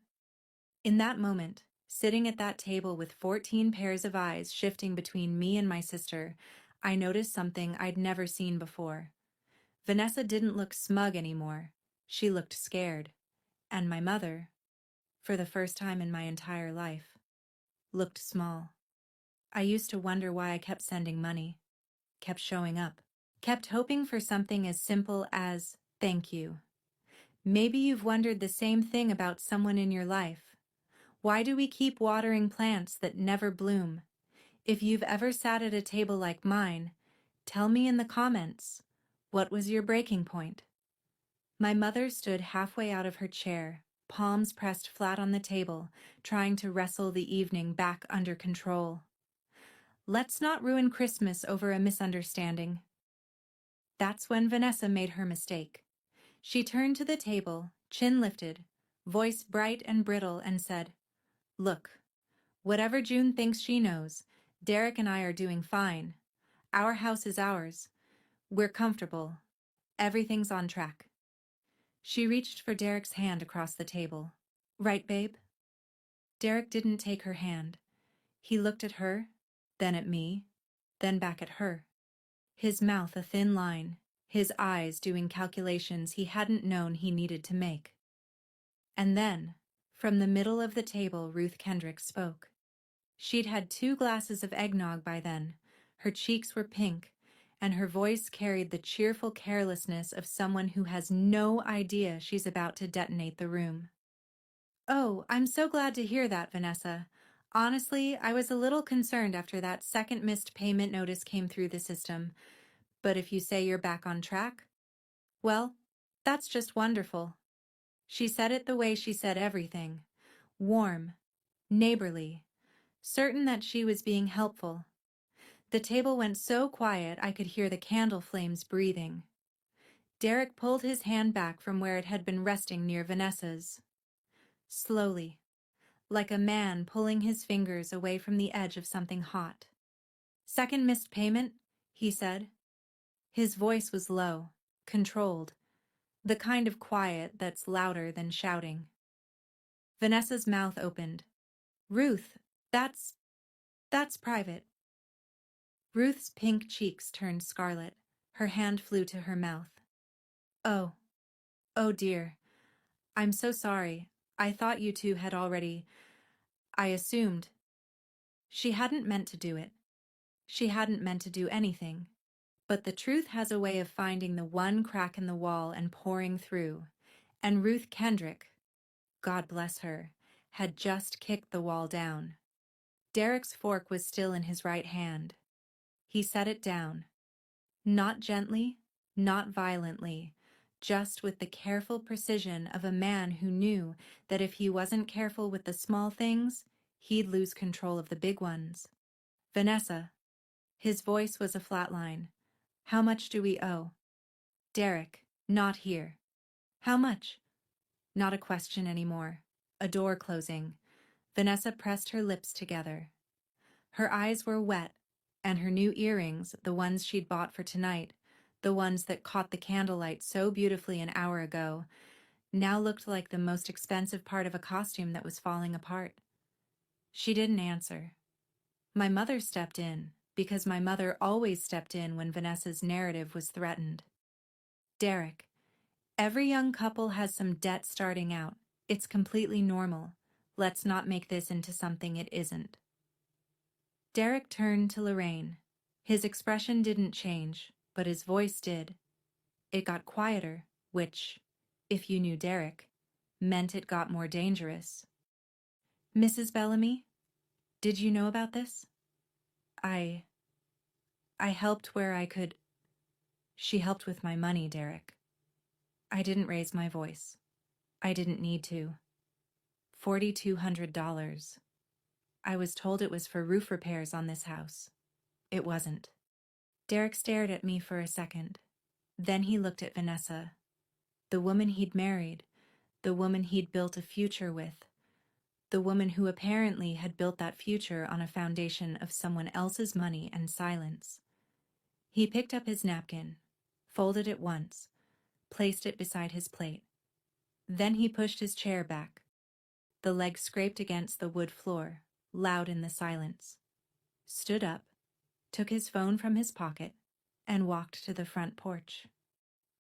In that moment, sitting at that table with 14 pairs of eyes shifting between me and my sister, I noticed something I'd never seen before. Vanessa didn't look smug anymore. She looked scared. And my mother, for the first time in my entire life, looked small. I used to wonder why I kept sending money, kept showing up, kept hoping for something as simple as thank you. Maybe you've wondered the same thing about someone in your life. Why do we keep watering plants that never bloom? If you've ever sat at a table like mine, tell me in the comments, what was your breaking point? My mother stood halfway out of her chair, palms pressed flat on the table, trying to wrestle the evening back under control. Let's not ruin Christmas over a misunderstanding. That's when Vanessa made her mistake. She turned to the table, chin lifted, voice bright and brittle, and said, "Look, whatever June thinks she knows, Derek and I are doing fine. Our house is ours. We're comfortable. Everything's on track." She reached for Derek's hand across the table. "Right, babe?" Derek didn't take her hand. He looked at her, then at me, then back at her. His mouth a thin line, his eyes doing calculations he hadn't known he needed to make. And then, from the middle of the table, Ruth Kendrick spoke. She'd had 2 glasses of eggnog by then. Her cheeks were pink, and her voice carried the cheerful carelessness of someone who has no idea she's about to detonate the room. "Oh, I'm so glad to hear that, Vanessa. Honestly, I was a little concerned after that second missed payment notice came through the system. But if you say you're back on track, well, that's just wonderful." She said it the way she said everything. Warm, neighborly, certain that she was being helpful. The table went so quiet I could hear the candle flames breathing. Derek pulled his hand back from where it had been resting near Vanessa's. Slowly, like a man pulling his fingers away from the edge of something hot. "Second missed payment," he said. His voice was low, controlled, the kind of quiet that's louder than shouting. Vanessa's mouth opened. "Ruth, that's private." Ruth's pink cheeks turned scarlet. Her hand flew to her mouth. "Oh, oh dear. I'm so sorry. I thought you two had already... I assumed." She hadn't meant to do it. She hadn't meant to do anything. But the truth has a way of finding the one crack in the wall and pouring through. And Ruth Kendrick, God bless her, had just kicked the wall down. Derek's fork was still in his right hand. He set it down. Not gently, not violently, just with the careful precision of a man who knew that if he wasn't careful with the small things, he'd lose control of the big ones. "Vanessa." His voice was a flat line. "How much do we owe?" Derek, not here. "How much?" Not a question anymore. A door closing. Vanessa pressed her lips together. Her eyes were wet, and her new earrings, the ones she'd bought for tonight, the ones that caught the candlelight so beautifully an hour ago, now looked like the most expensive part of a costume that was falling apart. She didn't answer. My mother stepped in, because my mother always stepped in when Vanessa's narrative was threatened. "Derek, every young couple has some debt starting out. It's completely normal. Let's not make this into something it isn't." Derek turned to Lorraine. His expression didn't change, but his voice did. It got quieter, which, if you knew Derek, meant it got more dangerous. "Mrs. Bellamy, did you know about this? I helped where I could." "She helped with my money, Derek." I didn't raise my voice. I didn't need to. $4,200. I was told it was for roof repairs on this house. It wasn't. Derek stared at me for a second. Then he looked at Vanessa, the woman he'd married, the woman he'd built a future with, the woman who apparently had built that future on a foundation of someone else's money and silence. He picked up his napkin, folded it once, placed it beside his plate. Then he pushed his chair back. The leg scraped against the wood floor, loud in the silence. Stood up, took his phone from his pocket, and walked to the front porch.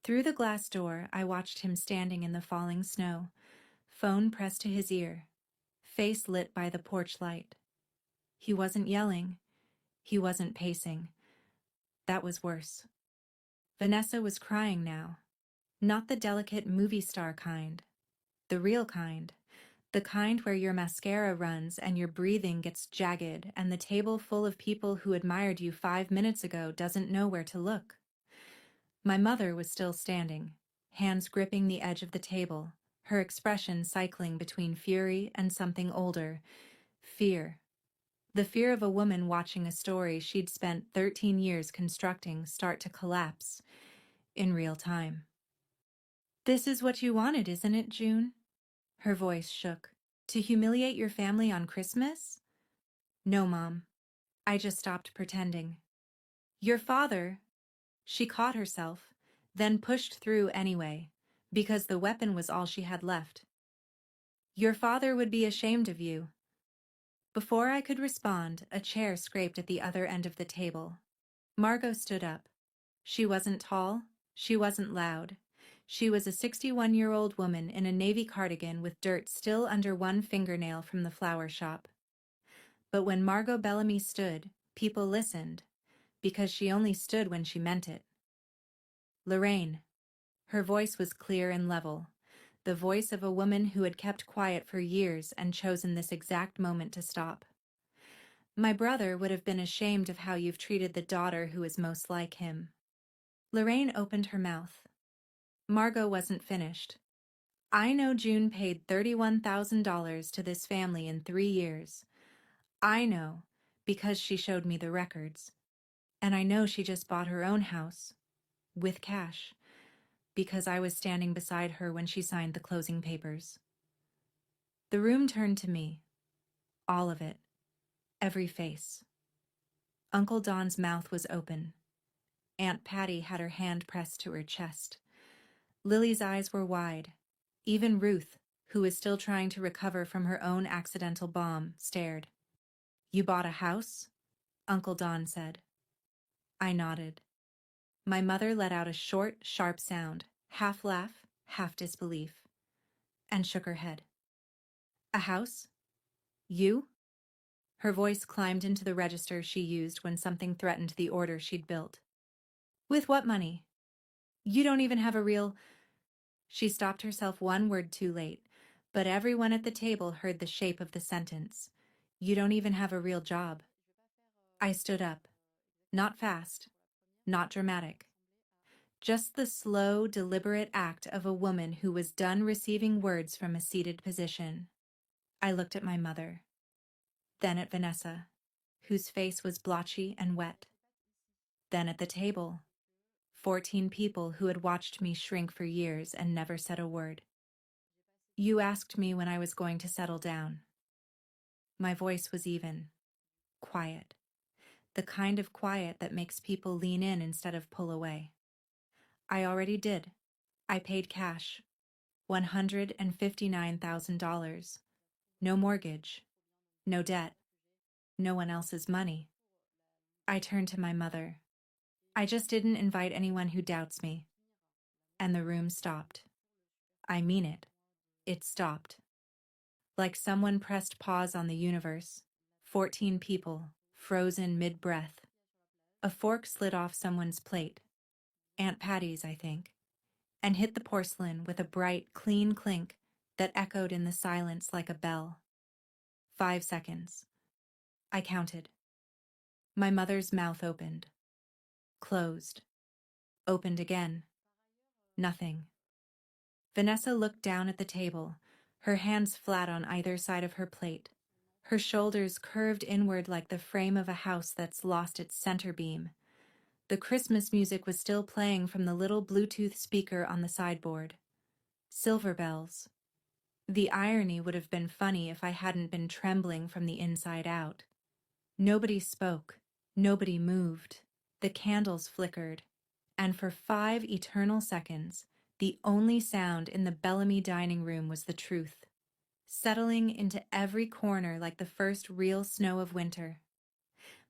Through the glass door, I watched him standing in the falling snow, phone pressed to his ear, face lit by the porch light. He wasn't yelling. He wasn't pacing. That was worse. Vanessa was crying now. Not the delicate movie star kind. The real kind. The kind where your mascara runs and your breathing gets jagged and the table full of people who admired you 5 minutes ago doesn't know where to look. My mother was still standing, hands gripping the edge of the table, her expression cycling between fury and something older, fear. The fear of a woman watching a story she'd spent 13 years constructing start to collapse in real time. "This is what you wanted, isn't it, June?" Her voice shook. "To humiliate your family on Christmas?" "No, Mom. I just stopped pretending." "Your father—" She caught herself, then pushed through anyway, because the weapon was all she had left. "Your father would be ashamed of you." Before I could respond, a chair scraped at the other end of the table. Margot stood up. She wasn't tall. She wasn't loud. She was a 61-year-old woman in a navy cardigan with dirt still under one fingernail from the flower shop. But when Margot Bellamy stood, people listened, because she only stood when she meant it. "Lorraine." Her voice was clear and level, the voice of a woman who had kept quiet for years and chosen this exact moment to stop. "My brother would have been ashamed of how you've treated the daughter who is most like him." Lorraine opened her mouth. Margot wasn't finished. "I know June paid $31,000 to this family in 3 years. I know, because she showed me the records. And I know she just bought her own house, with cash, because I was standing beside her when she signed the closing papers." The room turned to me. All of it. Every face. Uncle Don's mouth was open. Aunt Patty had her hand pressed to her chest. Lily's eyes were wide. Even Ruth, who was still trying to recover from her own accidental bomb, stared. "You bought a house?" Uncle Don said. I nodded. My mother let out a short, sharp sound, half laugh, half disbelief, and shook her head. "A house? You?" Her voice climbed into the register she used when something threatened the order she'd built. "With what money? You don't even have a real—" She stopped herself one word too late, but everyone at the table heard the shape of the sentence. "You don't even have a real job." I stood up. Not fast, not dramatic. Just the slow, deliberate act of a woman who was done receiving words from a seated position. I looked at my mother, then at Vanessa, whose face was blotchy and wet. Then at the table, 14 people who had watched me shrink for years and never said a word. "You asked me when I was going to settle down." My voice was even, quiet, the kind of quiet that makes people lean in instead of pull away. "I already did. I paid cash. $159,000. No mortgage. No debt. No one else's money." I turned to my mother. "I just didn't invite anyone who doubts me." And the room stopped. I mean it. It stopped. Like someone pressed pause on the universe. 14 people, frozen mid-breath. A fork slid off someone's plate. Aunt Patty's, I think, and hit the porcelain with a bright, clean clink that echoed in the silence like a bell. 5 seconds. I counted. My mother's mouth opened. Closed. Opened again. Nothing. Vanessa looked down at the table, her hands flat on either side of her plate, her shoulders curved inward like the frame of a house that's lost its center beam. The Christmas music was still playing from the little Bluetooth speaker on the sideboard. Silver bells. The irony would have been funny if I hadn't been trembling from the inside out. Nobody spoke. Nobody moved. The candles flickered. And for 5 eternal seconds, the only sound in the Bellamy dining room was the truth, settling into every corner like the first real snow of winter.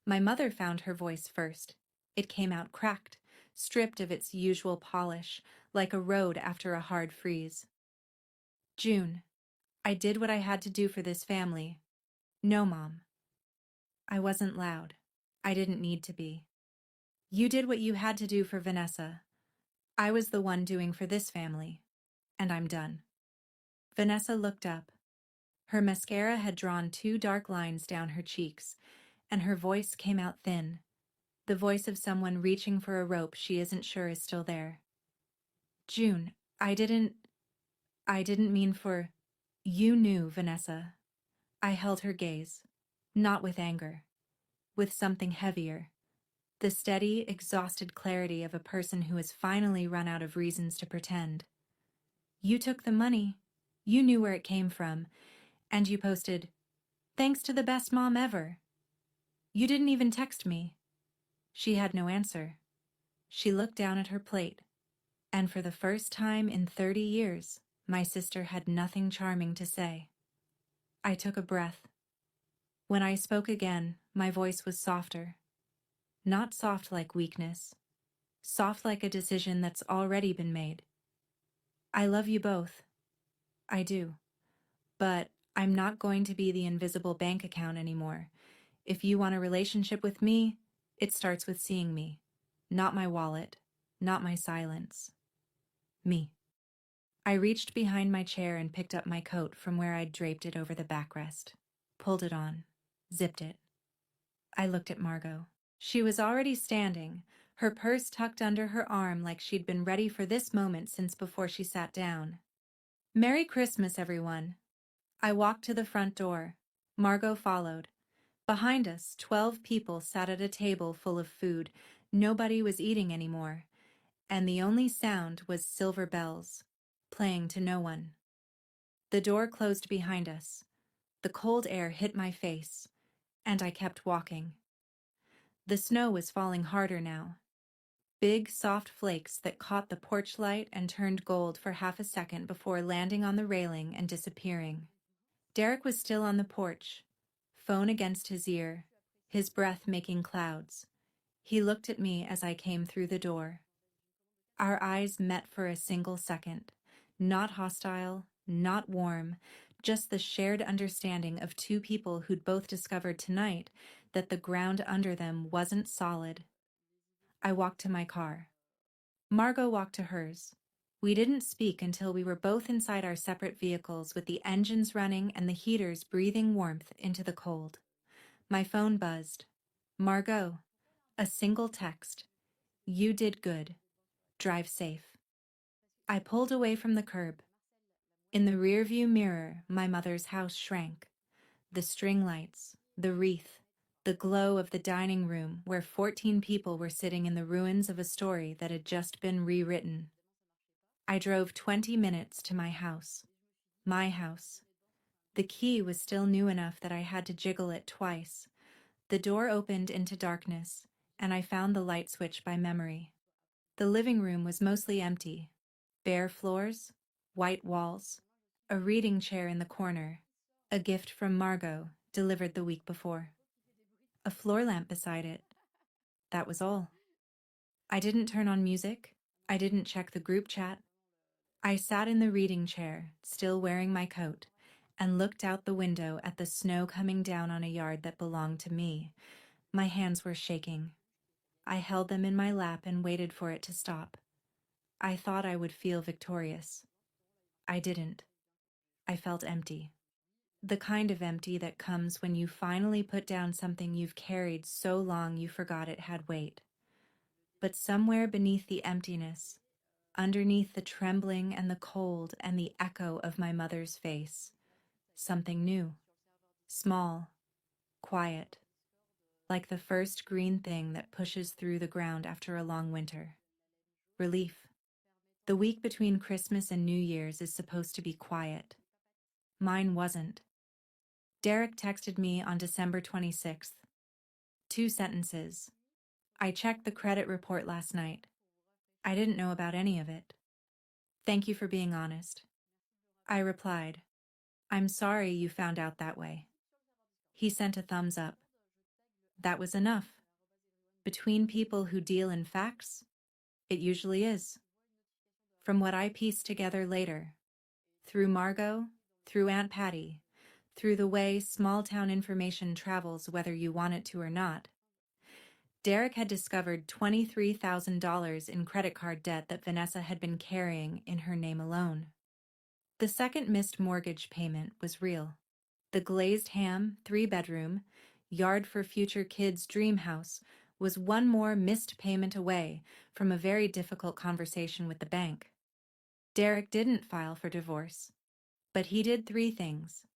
My mother found her voice first. It came out cracked, stripped of its usual polish, like a road after a hard freeze. "June, I did what I had to do for this family." "No, Mom." I wasn't loud. I didn't need to be. You did what you had to do for Vanessa. I was the one doing for this family. And I'm done. Vanessa looked up. Her mascara had drawn two dark lines down her cheeks, and her voice came out thin, the voice of someone reaching for a rope she isn't sure is still there. June, I didn't mean for... You knew, Vanessa. I held her gaze, not with anger, with something heavier, the steady, exhausted clarity of a person who has finally run out of reasons to pretend. You took the money, you knew where it came from, and you posted, "Thanks to the best mom ever." You didn't even text me. She had no answer. She looked down at her plate, and for the first time in 30 years, my sister had nothing charming to say. I took a breath. When I spoke again, my voice was softer. Not soft like weakness, soft like a decision that's already been made. I love you both. I do. But I'm not going to be the invisible bank account anymore. If you want a relationship with me, it starts with seeing me. Not my wallet, not my silence. Me. I reached behind my chair and picked up my coat from where I'd draped it over the backrest. Pulled it on. Zipped it. I looked at Margot. She was already standing, her purse tucked under her arm like she'd been ready for this moment since before she sat down. "Merry Christmas, everyone." I walked to the front door. Margot followed. Behind us, 12 people sat at a table full of food. Nobody was eating anymore, and the only sound was silver bells, playing to no one. The door closed behind us. The cold air hit my face, and I kept walking. The snow was falling harder now. Big, soft flakes that caught the porch light and turned gold for half a second before landing on the railing and disappearing. Derek was still on the porch, phone against his ear, his breath making clouds. He looked at me as I came through the door. Our eyes met for a single second, not hostile, not warm, just the shared understanding of two people who'd both discovered tonight that the ground under them wasn't solid. I walked to my car. Margot walked to hers. We didn't speak until we were both inside our separate vehicles with the engines running and the heaters breathing warmth into the cold. My phone buzzed. "Margot." A single text. "You did good. Drive safe." I pulled away from the curb. In the rearview mirror, my mother's house shrank. The string lights, the wreath, the glow of the dining room where 14 people were sitting in the ruins of a story that had just been rewritten. I drove 20 minutes to my house. My house. The key was still new enough that I had to jiggle it twice. The door opened into darkness, and I found the light switch by memory. The living room was mostly empty. Bare floors, white walls, a reading chair in the corner, a gift from Margot, delivered the week before. A floor lamp beside it. That was all. I didn't turn on music. I didn't check the group chat. I sat in the reading chair, still wearing my coat, and looked out the window at the snow coming down on a yard that belonged to me. My hands were shaking. I held them in my lap and waited for it to stop. I thought I would feel victorious. I didn't. I felt empty. The kind of empty that comes when you finally put down something you've carried so long you forgot it had weight. But somewhere beneath the emptiness, underneath the trembling and the cold and the echo of my mother's face, something new, small, quiet, like the first green thing that pushes through the ground after a long winter. Relief. The week between Christmas and New Year's is supposed to be quiet. Mine wasn't. Derek texted me on December 26th. 2 sentences. "I checked the credit report last night. I didn't know about any of it. Thank you for being honest." I replied, "I'm sorry you found out that way." He sent a thumbs up. That was enough. Between people who deal in facts, it usually is. From what I pieced together later, through Margot, through Aunt Patty, through the way small-town information travels whether you want it to or not. Derek had discovered $23,000 in credit card debt that Vanessa had been carrying in her name alone. The second missed mortgage payment was real. The glazed ham, 3-bedroom, yard for future kids' dream house was one more missed payment away from a very difficult conversation with the bank. Derek didn't file for divorce, but he did 3 things.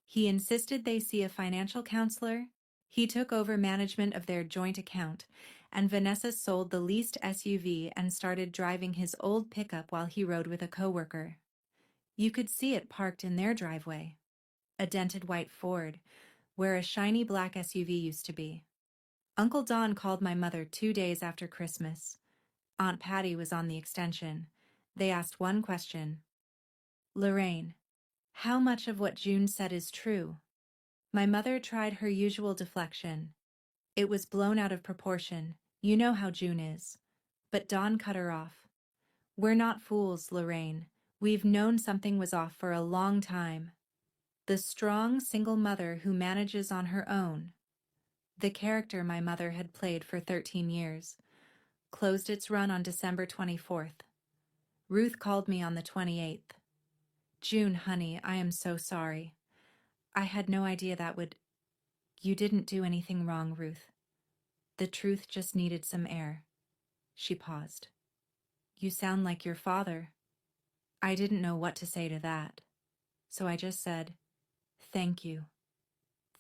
He insisted they see a financial counselor, he took over management of their joint account, and Vanessa sold the leased SUV and started driving his old pickup while he rode with a coworker. You could see it parked in their driveway, a dented white Ford, where a shiny black SUV used to be. Uncle Don called my mother 2 days after Christmas. Aunt Patty was on the extension. They asked one question. "Lorraine, how much of what June said is true?" My mother tried her usual deflection. It was blown out of proportion. You know how June is. But Dawn cut her off. "We're not fools, Lorraine. We've known something was off for a long time." The strong, single mother who manages on her own. The character my mother had played for 13 years. Closed its run on December 24th. Ruth called me on the 28th. "June, honey, I am so sorry. I had no idea that would—" "You didn't do anything wrong, Ruth. The truth just needed some air." She paused. "You sound like your father." I didn't know what to say to that, so I just said, "Thank you."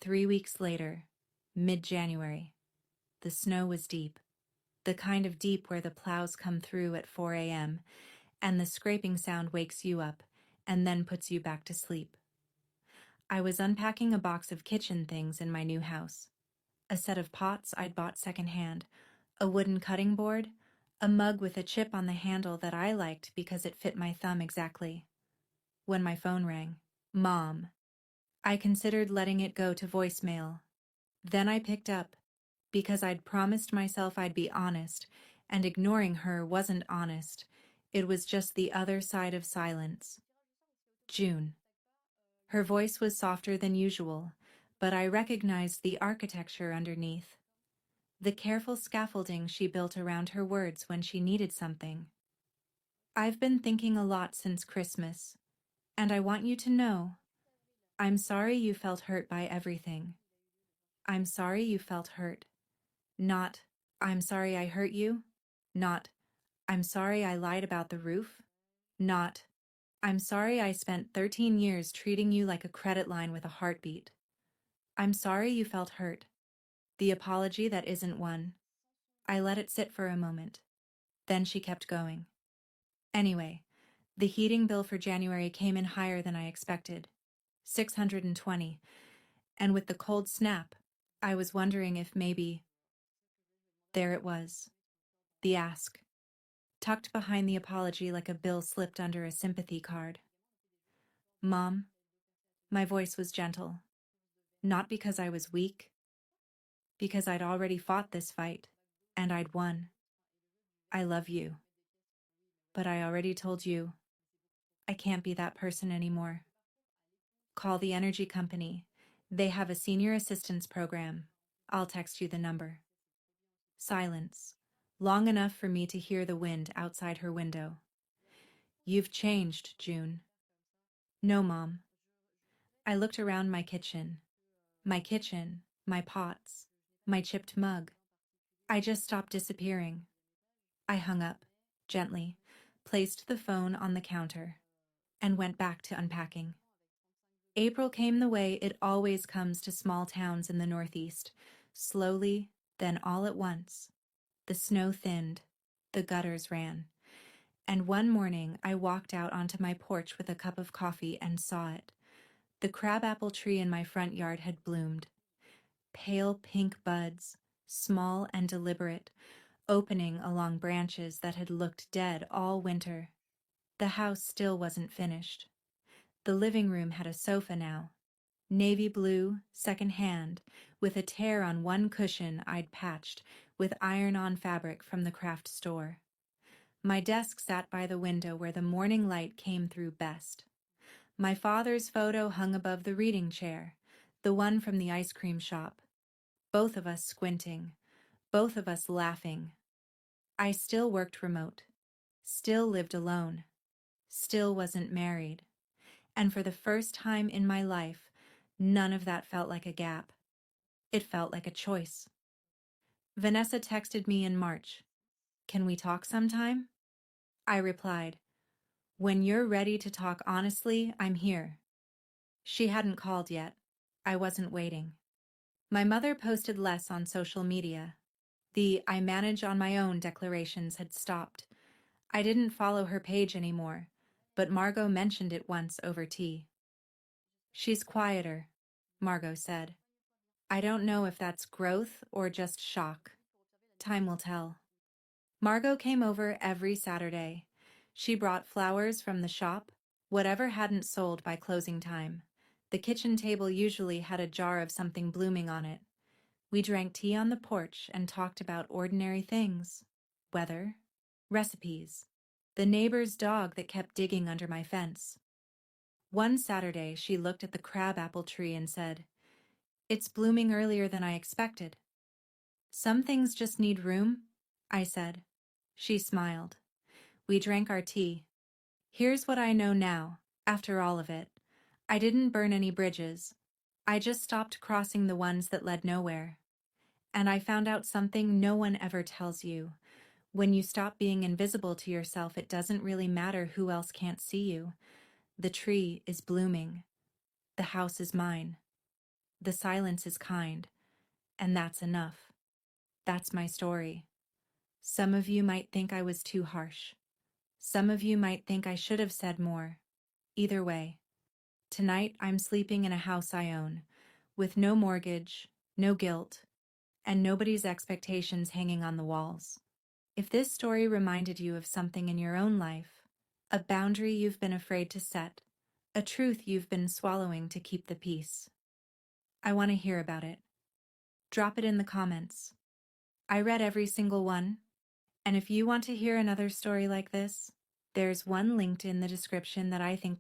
3 weeks later, mid-January, the snow was deep, the kind of deep where the plows come through at 4 a.m., and the scraping sound wakes you up and then puts you back to sleep. I was unpacking a box of kitchen things in my new house. A set of pots I'd bought secondhand, a wooden cutting board, a mug with a chip on the handle that I liked because it fit my thumb exactly. When my phone rang, Mom. I considered letting it go to voicemail. Then I picked up, because I'd promised myself I'd be honest, and ignoring her wasn't honest. It was just the other side of silence. June. Her voice was softer than usual, but I recognized the architecture underneath. The careful scaffolding she built around her words when she needed something. "I've been thinking a lot since Christmas, and I want you to know, I'm sorry you felt hurt by everything. I'm sorry you felt hurt. Not, I'm sorry I hurt you. Not, I'm sorry I lied about the roof. Not, I'm sorry I spent 13 years treating you like a credit line with a heartbeat. I'm sorry you felt hurt. The apology that isn't one." I let it sit for a moment. Then she kept going. "Anyway, the heating bill for January came in higher than I expected. $620. And with the cold snap, I was wondering if maybe—" There it was. The ask. Tucked behind the apology like a bill slipped under a sympathy card. "Mom," my voice was gentle. Not because I was weak. Because I'd already fought this fight, and I'd won. "I love you. But I already told you, I can't be that person anymore. Call the energy company. They have a senior assistance program. I'll text you the number." Silence, long enough for me to hear the wind outside her window. "You've changed, June." "No, Mom." I looked around my kitchen, my pots, my chipped mug. I just stopped disappearing. I hung up, gently, placed the phone on the counter, and went back to unpacking. April came the way it always comes to small towns in the Northeast, slowly, then all at once. The snow thinned, the gutters ran, and one morning I walked out onto my porch with a cup of coffee and saw it. The crabapple tree in my front yard had bloomed. Pale pink buds, small and deliberate, opening along branches that had looked dead all winter. The house still wasn't finished. The living room had a sofa now. Navy blue, second-hand, with a tear on one cushion I'd patched with iron-on fabric from the craft store. My desk sat by the window where the morning light came through best. My father's photo hung above the reading chair, the one from the ice cream shop. Both of us squinting, both of us laughing. I still worked remote, still lived alone, still wasn't married. And for the first time in my life, none of that felt like a gap. It felt like a choice. Vanessa texted me in March. "Can we talk sometime?" I replied, "When you're ready to talk honestly, I'm here." She hadn't called yet. I wasn't waiting. My mother posted less on social media. The "I manage on my own" declarations had stopped. I didn't follow her page anymore, but Margot mentioned it once over tea. "She's quieter," Margot said. I don't know if that's growth or just shock. Time will tell. Margot came over every Saturday. She brought flowers from the shop, whatever hadn't sold by closing time. The kitchen table usually had a jar of something blooming on it. We drank tea on the porch and talked about ordinary things. Weather, recipes, the neighbor's dog that kept digging under my fence. One Saturday, she looked at the crabapple tree and said, "It's blooming earlier than I expected." "Some things just need room," I said. She smiled. We drank our tea. Here's what I know now, after all of it. I didn't burn any bridges. I just stopped crossing the ones that led nowhere. And I found out something no one ever tells you. When you stop being invisible to yourself, it doesn't really matter who else can't see you. The tree is blooming. The house is mine. The silence is kind. And that's enough. That's my story. Some of you might think I was too harsh. Some of you might think I should have said more. Either way, tonight I'm sleeping in a house I own, with no mortgage, no guilt, and nobody's expectations hanging on the walls. If this story reminded you of something in your own life, a boundary you've been afraid to set, a truth you've been swallowing to keep the peace, I want to hear about it. Drop it in the comments. I read every single one, and if you want to hear another story like this, there's one linked in the description that I think